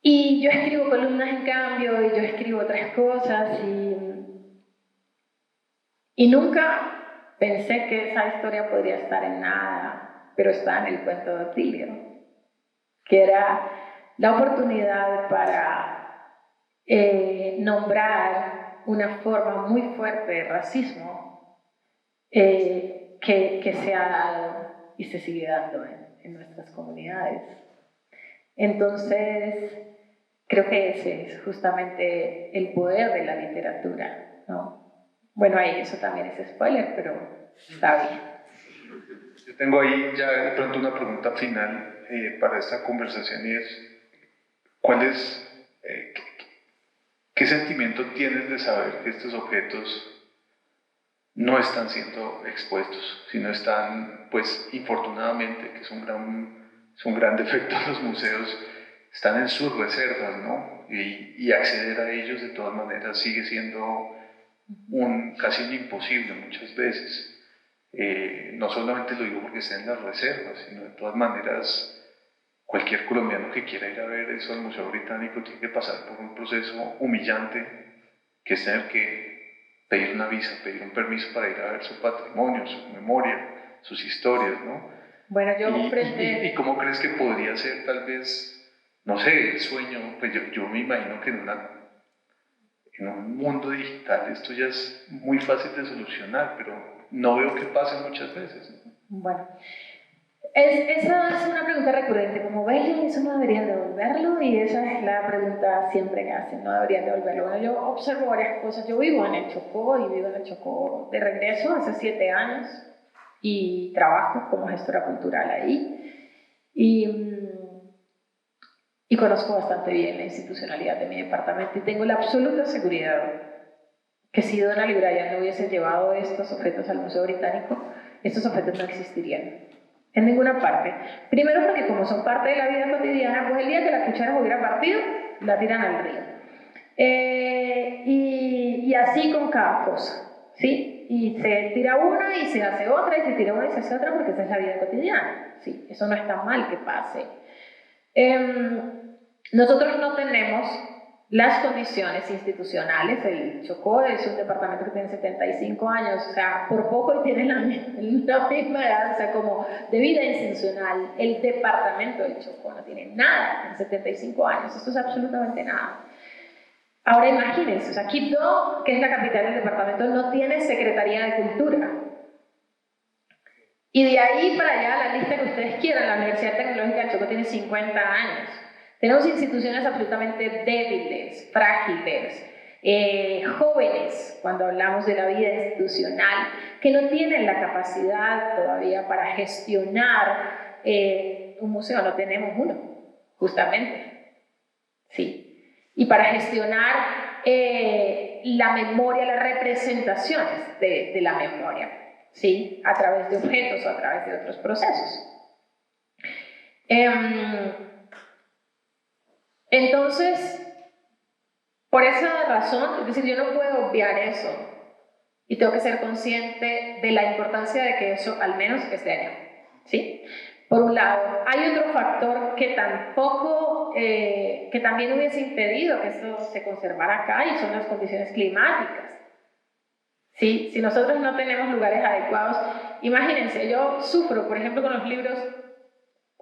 Y yo escribo columnas en cambio, y yo escribo otras cosas, y nunca pensé que esa historia podría estar en nada, pero está en el cuento de Otilio, que era la oportunidad para nombrar una forma muy fuerte de racismo que se ha dado y se sigue dando en nuestras comunidades. Entonces, creo que ese es justamente el poder de la literatura, ¿no? Bueno, ahí eso también es spoiler, pero está bien. Yo tengo ahí ya de pronto una pregunta final para esta conversación, y es, ¿qué sentimiento tienes de saber que estos objetos no están siendo expuestos, sino están, pues infortunadamente, que es un gran defecto de los museos, están en sus reservas, ¿no? Y acceder a ellos de todas maneras sigue siendo casi un imposible muchas veces. No solamente lo digo porque está en las reservas, sino de todas maneras cualquier colombiano que quiera ir a ver eso al Museo Británico tiene que pasar por un proceso humillante, que es tener que pedir una visa, pedir un permiso para ir a ver su patrimonio, su memoria, sus historias, ¿no? Bueno, ¿Y cómo crees que podría ser tal vez, no sé, el sueño? Pues yo me imagino que en un mundo digital esto ya es muy fácil de solucionar, pero no veo que pase muchas veces, ¿no? Bueno, esa es una pregunta recurrente, como ves, eso no deberían devolverlo, y esa es la pregunta siempre que hacen, no deberían devolverlo. Bueno, yo observo varias cosas, yo vivo en el Chocó y vivo en el Chocó de regreso hace 7 años y trabajo como gestora cultural ahí, y conozco bastante bien la institucionalidad de mi departamento y tengo la absoluta seguridad que si Donna Libraya no hubiese llevado estos objetos al Museo Británico, estos objetos no existirían en ninguna parte. Primero porque como son parte de la vida cotidiana, pues el día que la cuchara se hubiera partido, la tiran al río. Y así con cada cosa, ¿sí? Y se tira una y se hace otra, y se tira una y se hace otra, porque esa es la vida cotidiana, ¿sí? Eso no está mal que pase. Nosotros no tenemos las condiciones institucionales. El Chocó es un departamento que tiene 75 años, o sea, por poco y tiene la misma edad, o sea, como de vida institucional. El departamento del Chocó no tiene nada en 75 años, esto es absolutamente nada. Ahora imagínense, o sea, Quibdó, que es la capital del departamento, no tiene Secretaría de Cultura. Y de ahí para allá, la lista que ustedes quieran, la Universidad Tecnológica del Chocó tiene 50 años. Tenemos instituciones absolutamente débiles, frágiles, jóvenes, cuando hablamos de la vida institucional, que no tienen la capacidad todavía para gestionar un museo. No tenemos uno, justamente. Sí. Y para gestionar la memoria, las representaciones de la memoria, ¿sí? A través de objetos o a través de otros procesos. Entonces, por esa razón, es decir, yo no puedo obviar eso y tengo que ser consciente de la importancia de que eso al menos esté allá, ¿sí? Por un lado, hay otro factor que también hubiese impedido que esto se conservara acá, y son las condiciones climáticas. ¿Sí? Si nosotros no tenemos lugares adecuados, imagínense, yo sufro, por ejemplo, con los libros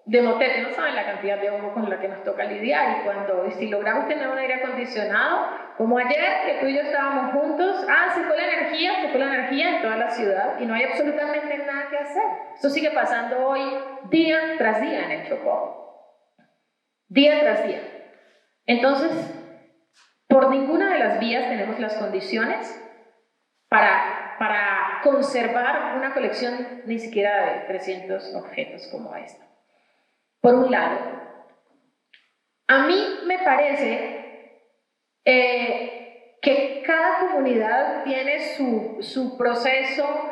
de motete, no saben la cantidad de hongo con la que nos toca lidiar, y si logramos tener un aire acondicionado, como ayer que tú y yo estábamos juntos, se fue la energía en toda la ciudad y no hay absolutamente nada que hacer. Esto sigue pasando hoy día tras día en el Chocó, día tras día. Entonces, por ninguna de las vías tenemos las condiciones para conservar una colección ni siquiera de 300 objetos como esta. Por un lado, a mí me parece que cada comunidad tiene su proceso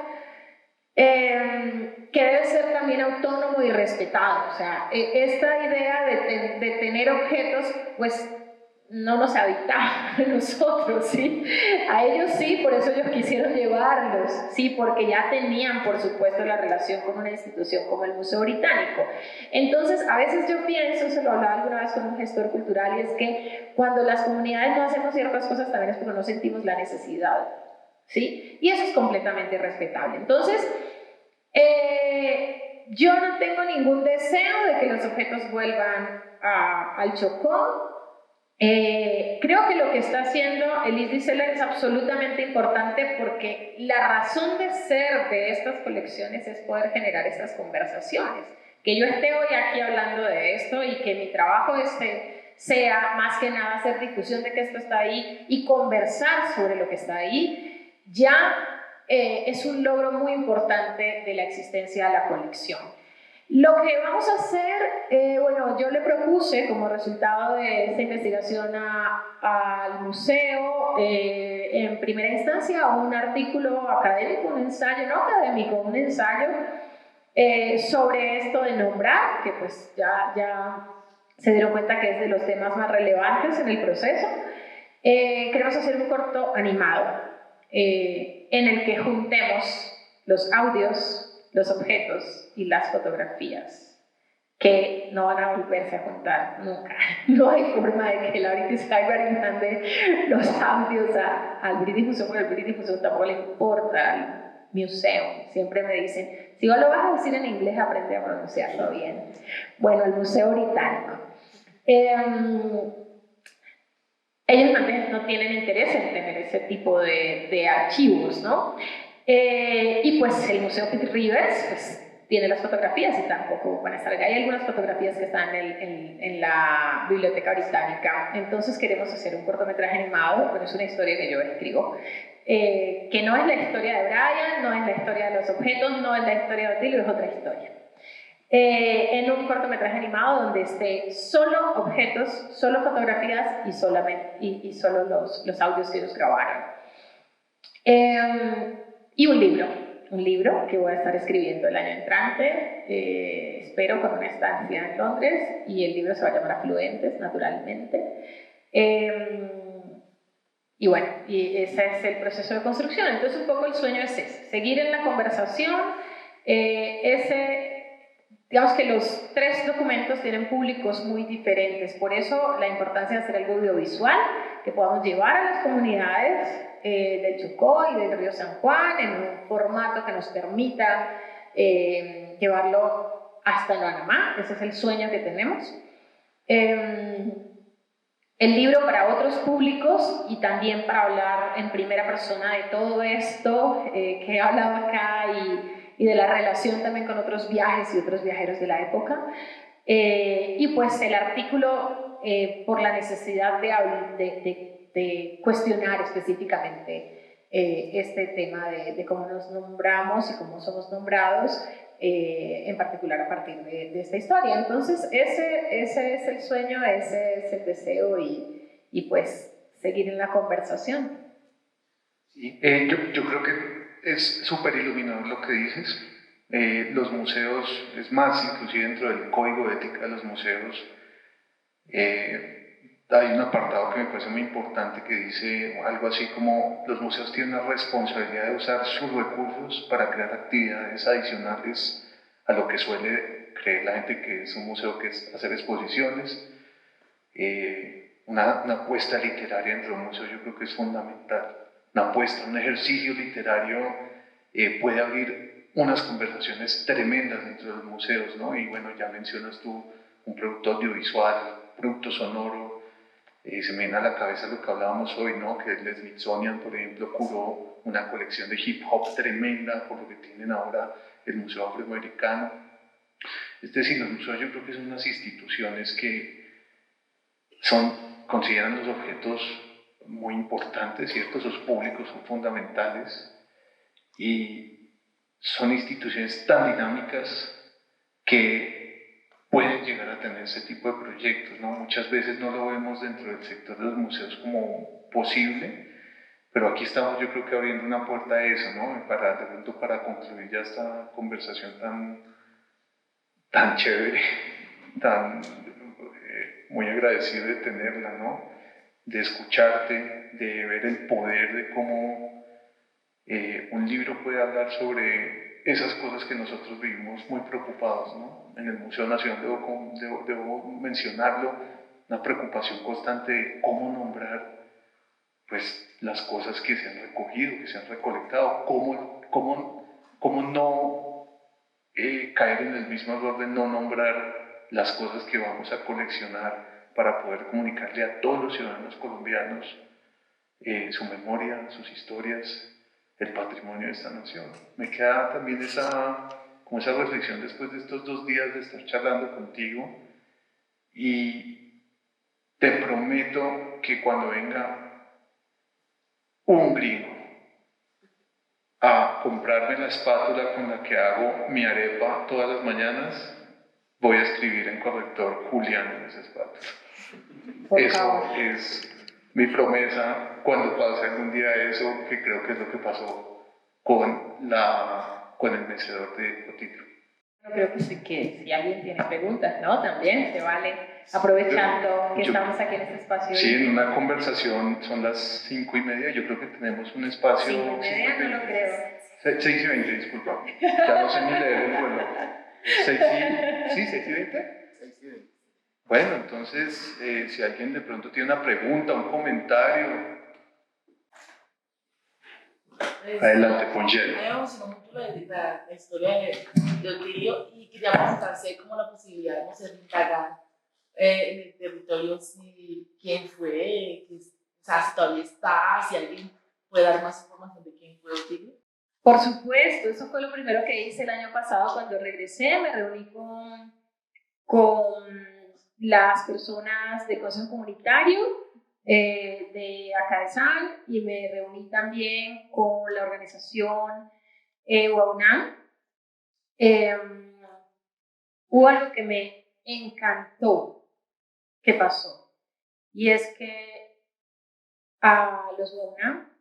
que debe ser también autónomo y respetado. O sea, esta idea de tener objetos, pues no nos habita a nosotros, ¿sí? A ellos sí, por eso ellos quisieron llevarlos, sí, porque ya tenían, por supuesto, la relación con una institución como el Museo Británico. Entonces, a veces yo pienso, se lo hablaba alguna vez con un gestor cultural, y es que cuando las comunidades no hacemos ciertas cosas también es porque no sentimos la necesidad, ¿sí? Y eso es completamente respetable. Entonces, yo no tengo ningún deseo de que los objetos vuelvan al Chocó. Creo que lo que está haciendo Elis Wiesel es absolutamente importante, porque la razón de ser de estas colecciones es poder generar estas conversaciones. Que yo esté hoy aquí hablando de esto y que mi trabajo sea más que nada hacer difusión de que esto está ahí y conversar sobre lo que está ahí, ya es un logro muy importante de la existencia de la colección. Lo que vamos a hacer, bueno, yo le propuse como resultado de esta investigación al museo, en primera instancia, un artículo académico, un ensayo, no académico, un ensayo sobre esto de nombrar, que pues ya se dieron cuenta que es de los temas más relevantes en el proceso. Queremos hacer un corto animado en el que juntemos los audios, los objetos y las fotografías, que no van a volverse a juntar nunca. No hay forma de que la British Library mande los audios al British Museum, porque al British Museum tampoco le importa al museo. Siempre me dicen, si lo vas a decir en inglés, aprende a pronunciarlo bien. Bueno, el Museo Británico. Ellos también no tienen interés en tener ese tipo de archivos, ¿no? Y pues el Museo Pitt Rivers pues, tiene las fotografías y tampoco van a estar. Hay algunas fotografías que están en la Biblioteca Británica. Entonces queremos hacer un cortometraje animado, pero es una historia que yo escribo, que no es la historia de Brian, no es la historia de los objetos, no es la historia de Otilio, es otra historia. En un cortometraje animado donde esté solo objetos, solo fotografías y solo los audios que ellos grabaron. Y un libro que voy a estar escribiendo el año entrante, espero con una estancia en Londres, y el libro se va a llamar Afluentes, naturalmente. Y bueno, y ese es el proceso de construcción. Entonces un poco el sueño es ese, seguir en la conversación. Digamos que los tres documentos tienen públicos muy diferentes, por eso la importancia de hacer algo audiovisual que podamos llevar a las comunidades del Chocó y del río San Juan en un formato que nos permita llevarlo hasta Panamá. Ese es el sueño que tenemos. El libro para otros públicos y también para hablar en primera persona de todo esto que he hablado acá, y de la relación también con otros viajes y otros viajeros de la época. Y pues el artículo por la necesidad de cuestionar específicamente este tema de cómo nos nombramos y cómo somos nombrados, en particular a partir de esta historia. Entonces ese es el sueño, ese es el deseo, y pues seguir en la conversación. Sí, yo creo que es súper iluminador lo que dices. Los museos, es más, inclusive dentro del código de ética de los museos, hay un apartado que me parece muy importante que dice algo así como: los museos tienen la responsabilidad de usar sus recursos para crear actividades adicionales a lo que suele creer la gente que es un museo, que es hacer exposiciones. Una apuesta literaria dentro de un museo yo creo que es fundamental. Una apuesta, un ejercicio literario puede abrir unas conversaciones tremendas dentro de los museos, ¿no? Y bueno, ya mencionas tú un producto audiovisual, producto sonoro. Se me viene a la cabeza lo que hablábamos hoy, ¿no? Que el Smithsonian, por ejemplo, curó una colección de hip hop tremenda, por lo que tienen ahora el Museo Afroamericano. Es decir, los museos yo creo que son unas instituciones que consideran los objetos muy importantes, ¿cierto? Esos públicos son fundamentales, y son instituciones tan dinámicas que pueden llegar a tener ese tipo de proyectos, ¿no? Muchas veces no lo vemos dentro del sector de los museos como posible, pero aquí estamos, yo creo que abriendo una puerta a eso, ¿no? De pronto para concluir ya esta conversación tan chévere, tan muy agradecido de tenerla, ¿no? De escucharte, de ver el poder de cómo un libro puede hablar sobre esas cosas que nosotros vivimos muy preocupados, ¿no? En el Museo Nacional debo mencionarlo, una preocupación constante de cómo nombrar pues, las cosas que se han recogido, que se han recolectado, cómo no caer en el mismo error de no nombrar las cosas que vamos a coleccionar para poder comunicarle a todos los ciudadanos colombianos su memoria, sus historias, el patrimonio de esta nación. Me queda también como esa reflexión después de estos 2 días de estar charlando contigo y te prometo que cuando venga un gringo a comprarme la espátula con la que hago mi arepa todas las mañanas, voy a escribir en corrector Julián en esa espátula. Eso es mi promesa cuando pase algún día eso, que creo que es lo que pasó con el vencedor de Otilio. Yo creo que sí, que si alguien tiene preguntas, ¿no? También se vale, aprovechando que estamos aquí en este espacio. Sí, en una conversación son las 5:30, yo creo que tenemos un espacio... 5:30 no lo creo. 6:20, disculpa. Ya no sé ni leer el vuelo. 6:20. 6:20. Bueno, entonces, si alguien de pronto tiene una pregunta, un comentario... Adelante, Pongel. A mí me emocionó mucho la historia de Otilio y quería preguntarse como la posibilidad de conocer, indagar en el territorio quién fue, o sea, si todavía está, si alguien puede dar más información de quién fue Otilio. Por supuesto, eso fue lo primero que hice el año pasado cuando regresé. Me reuní con las personas del Consejo Comunitario de Acadesal y me reuní también con la organización UAUNAM. Hubo algo que me encantó que pasó, y es que a los UAUNAM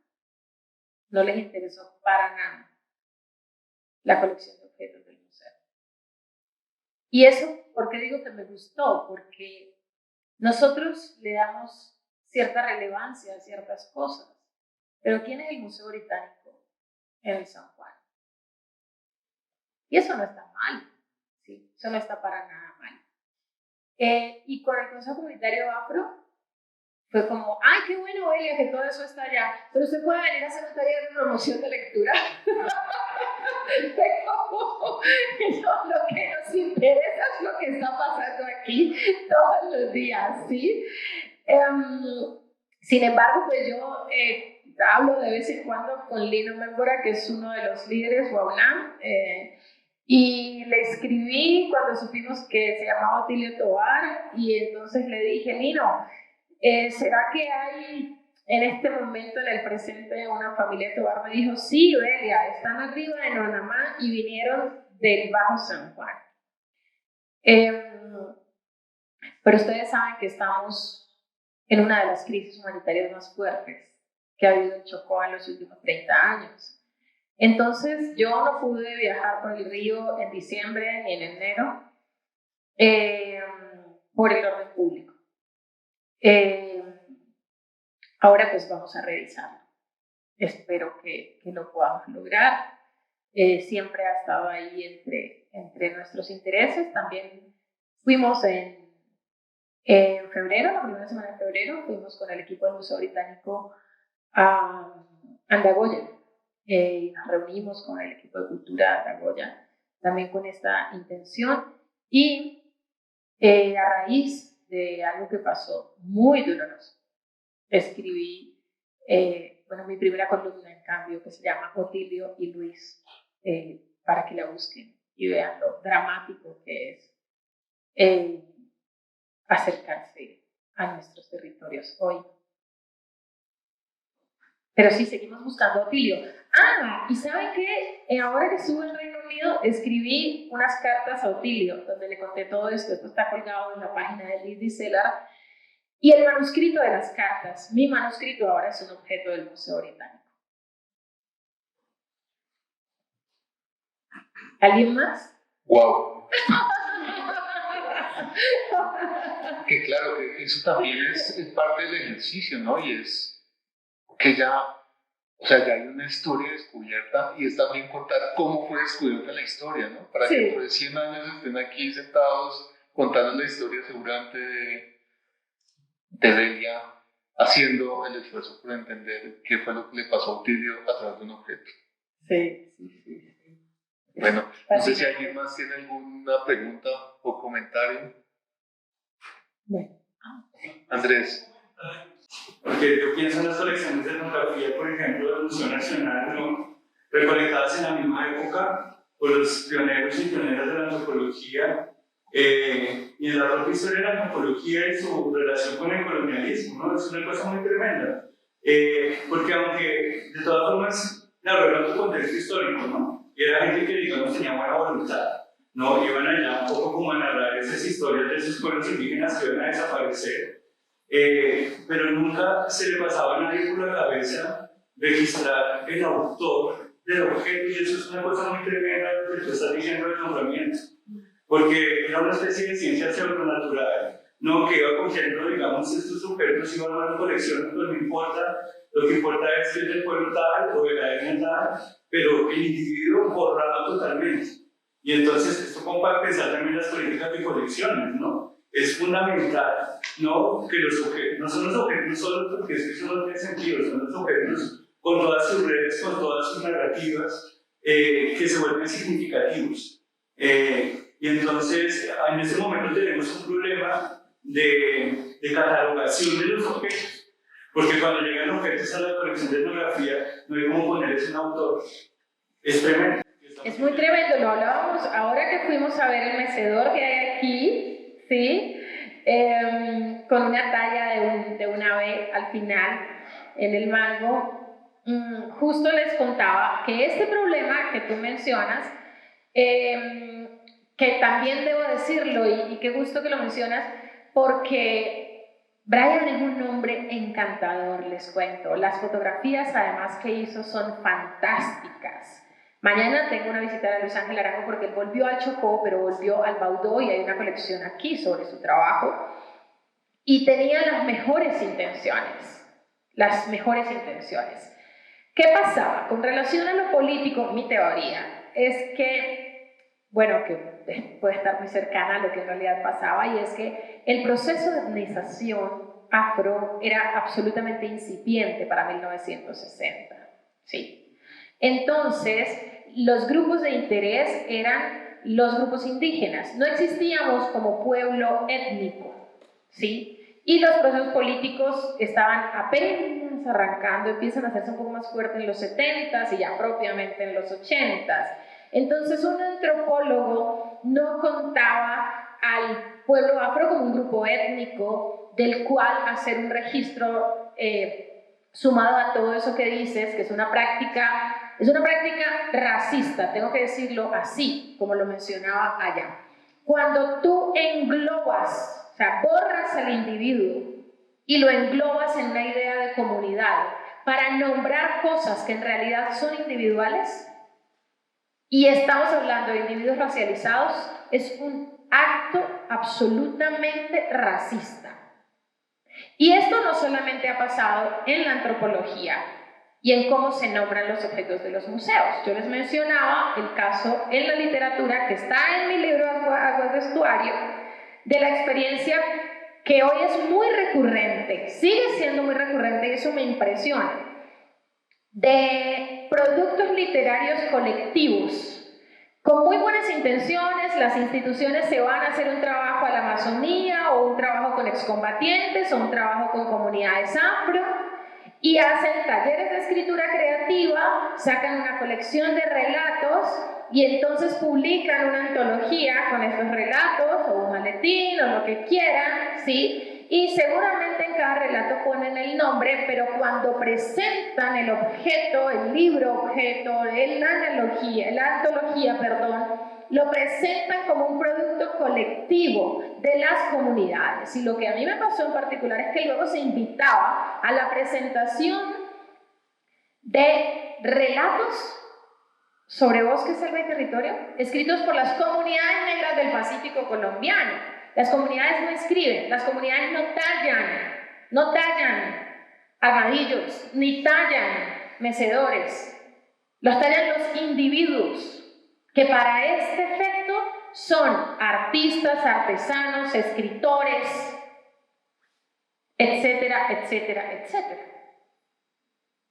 no les interesó para nada la colección de objetos del museo. Y eso, ¿por qué digo que me gustó? Porque nosotros le damos cierta relevancia a ciertas cosas, pero ¿quién es el Museo Británico en el San Juan? Y eso no está mal, ¿sí? Eso no está para nada mal. Y con el Consejo Comunitario Afro fue como, ¡ay, qué bueno, Elia, que todo eso está allá! Pero usted puede venir a hacer un taller de promoción de lectura. Lo que nos interesa es lo que está pasando aquí todos los días, ¿sí? Sin embargo, pues yo hablo de vez en cuando con Lino Mémbora, que es uno de los líderes UAUNAM, y le escribí cuando supimos que se llamaba Otilio Tovar, y entonces le dije, Lino, ¿será que hay en este momento, en el presente, una familia Tovar? Me dijo, sí, Belia, están arriba de Nonamá y vinieron del Bajo San Juan. Pero ustedes saben que estamos en una de las crisis humanitarias más fuertes que ha habido en Chocó en los últimos 30 años. Entonces, yo no pude viajar por el río en diciembre ni en enero por el orden público. Ahora pues vamos a revisarlo. Espero que lo podamos lograr. Siempre ha estado ahí entre nuestros intereses. También fuimos en febrero, la primera semana de febrero, fuimos con el equipo del Museo Británico a Andagoya. Nos reunimos con el equipo de cultura de Andagoya también con esta intención, y a raíz de algo que pasó muy doloroso, escribí mi primera columna, en cambio, que se llama Otilio y Luis, para que la busquen y vean lo dramático que es acercarse a nuestros territorios hoy. Pero sí, seguimos buscando a Otilio. ¿Y saben qué? Ahora que estuve en Reino Unido, escribí unas cartas a Otilio, donde le conté todo esto. Esto está colgado en la página de Liz Cellar. Y el manuscrito de las cartas, mi manuscrito ahora es un objeto del Museo Británico. ¿Alguien más? ¡Wow! Que claro, que eso también es parte del ejercicio, ¿no? Y es que ya, o sea, ya hay una historia descubierta y es también contar cómo fue descubierta la historia, ¿no? Para que después de 100 años estén aquí sentados contando la historia seguramente de Delia, haciendo el esfuerzo por entender qué fue lo que le pasó a Otilio a través de un objeto. Sí. Bueno, no sé si alguien más tiene alguna pregunta o comentario. Bueno. Andrés. Porque yo pienso en las colecciones de etnografía, por ejemplo, del Museo Nacional, ¿no? Recolectadas en la misma época por los pioneros y pioneras de la antropología, y en la propia historia de la antropología y su relación con el colonialismo, ¿no? Es una cosa muy tremenda. Porque aunque, de todas formas, claro, era otro contexto histórico, ¿no? Y era gente que, digamos, tenía buena voluntad, ¿no? Iban allá un poco como a narrar esas historias de esos pueblos indígenas que iban a desaparecer. Pero nunca se le pasaba a nadie por la cabeza registrar el autor del objeto, y eso es una cosa muy tremenda lo que tú estás diciendo del nombramiento, porque era una especie de ciencia pseudonatural, ¿no? Que iba cogiendo, digamos, estos objetos, iba armando colecciones, pero no importa, lo que importa es que es del pueblo tal o de la etnia tal, pero el individuo borrado totalmente. Y entonces esto comparte pensar también las políticas de colecciones, ¿no? Es fundamental, ¿no? Que los objetos, no son los objetos solo porque eso no tiene sentido, son los objetos con todas sus redes, con todas sus narrativas, que se vuelven significativos. Y entonces, en este momento tenemos un problema de catalogación de los objetos, porque cuando llegan objetos a la colección de etnografía, no hay cómo ponerles un autor. Es tremendo. Es muy tremendo, lo hablábamos ahora que fuimos a ver el mecedor que hay aquí, ¿sí? Con una talla de un ave al final en el mango. Justo les contaba que este problema que tú mencionas, que también debo decirlo, y qué gusto que lo mencionas, porque Brian es un hombre encantador, les cuento. Las fotografías además que hizo son fantásticas. Mañana tengo una visita de Luis Ángel Arango porque él volvió al Chocó, pero volvió al Baudó, y hay una colección aquí sobre su trabajo. Y tenía las mejores intenciones. ¿Qué pasaba? Con relación a lo político, mi teoría es que, bueno, que puede estar muy cercana a lo que en realidad pasaba, y es que el proceso de etnización afro era absolutamente incipiente para 1960, ¿sí? Entonces, los grupos de interés eran los grupos indígenas. No existíamos como pueblo étnico, ¿sí? Y los procesos políticos estaban apenas arrancando, empiezan a hacerse un poco más fuertes en los 70s y ya propiamente en los 80s. Entonces, un antropólogo no contaba al pueblo afro como un grupo étnico del cual hacer un registro sumado a todo eso que dices, que es una práctica racista, tengo que decirlo así, como lo mencionaba allá. Cuando tú englobas, o sea, borras al individuo y lo englobas en una idea de comunidad para nombrar cosas que en realidad son individuales, y estamos hablando de individuos racializados, es un acto absolutamente racista. Y esto no solamente ha pasado en la antropología y en cómo se nombran los objetos de los museos. Yo les mencionaba el caso en la literatura, que está en mi libro Aguas de Estuario, de la experiencia que hoy es muy recurrente, sigue siendo muy recurrente, y eso me impresiona, de productos literarios colectivos. Con muy buenas intenciones, las instituciones se van a hacer un trabajo a la Amazonía, o un trabajo con excombatientes, o un trabajo con comunidades afro, y hacen talleres de escritura creativa, sacan una colección de relatos, y entonces publican una antología con estos relatos, o un maletín, o lo que quieran, ¿sí? Y seguramente en cada relato ponen el nombre, pero cuando presentan el objeto, el libro objeto, la antología, lo presentan como un producto colectivo de las comunidades. Y lo que a mí me pasó en particular es que luego se invitaba a la presentación de relatos sobre bosque, selva y territorio, escritos por las comunidades negras del Pacífico colombiano. Las comunidades no escriben, las comunidades no tallan armadillos, ni tallan mecedores. Los tallan los individuos, que para este efecto son artistas, artesanos, escritores, etcétera, etcétera, etcétera.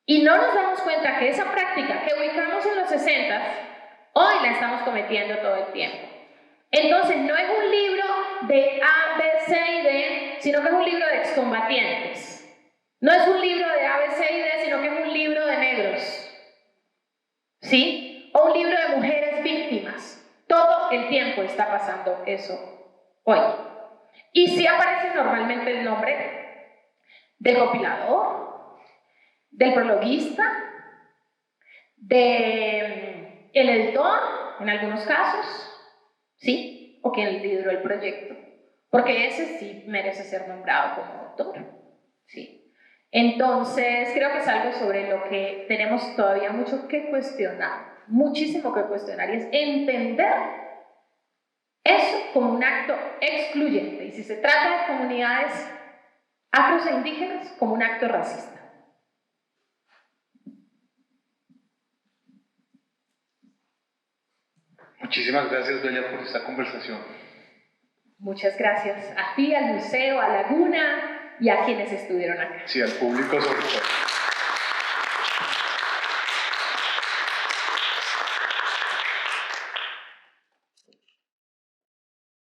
Y no nos damos cuenta que esa práctica que ubicamos en los 60s, hoy la estamos cometiendo todo el tiempo. Entonces, no es un libro de A, B, C y D, sino que es un libro de excombatientes. No es un libro de A, B, C y D, sino que es un libro de negros. ¿Sí? O un libro de mujeres víctimas. Todo el tiempo está pasando eso hoy. Y sí aparece normalmente el nombre del compilador, del prologuista, del editor, en algunos casos, ¿sí? O quien lideró el proyecto, porque ese sí merece ser nombrado como autor, ¿sí? Entonces, creo que es algo sobre lo que tenemos todavía mucho que cuestionar, muchísimo que cuestionar, y es entender eso como un acto excluyente, y si se trata de comunidades afros e indígenas, como un acto racista. Muchísimas gracias, Bella, por esta conversación. Muchas gracias a ti, al museo, a Laguna y a quienes estuvieron acá. Sí, al público sobre todo.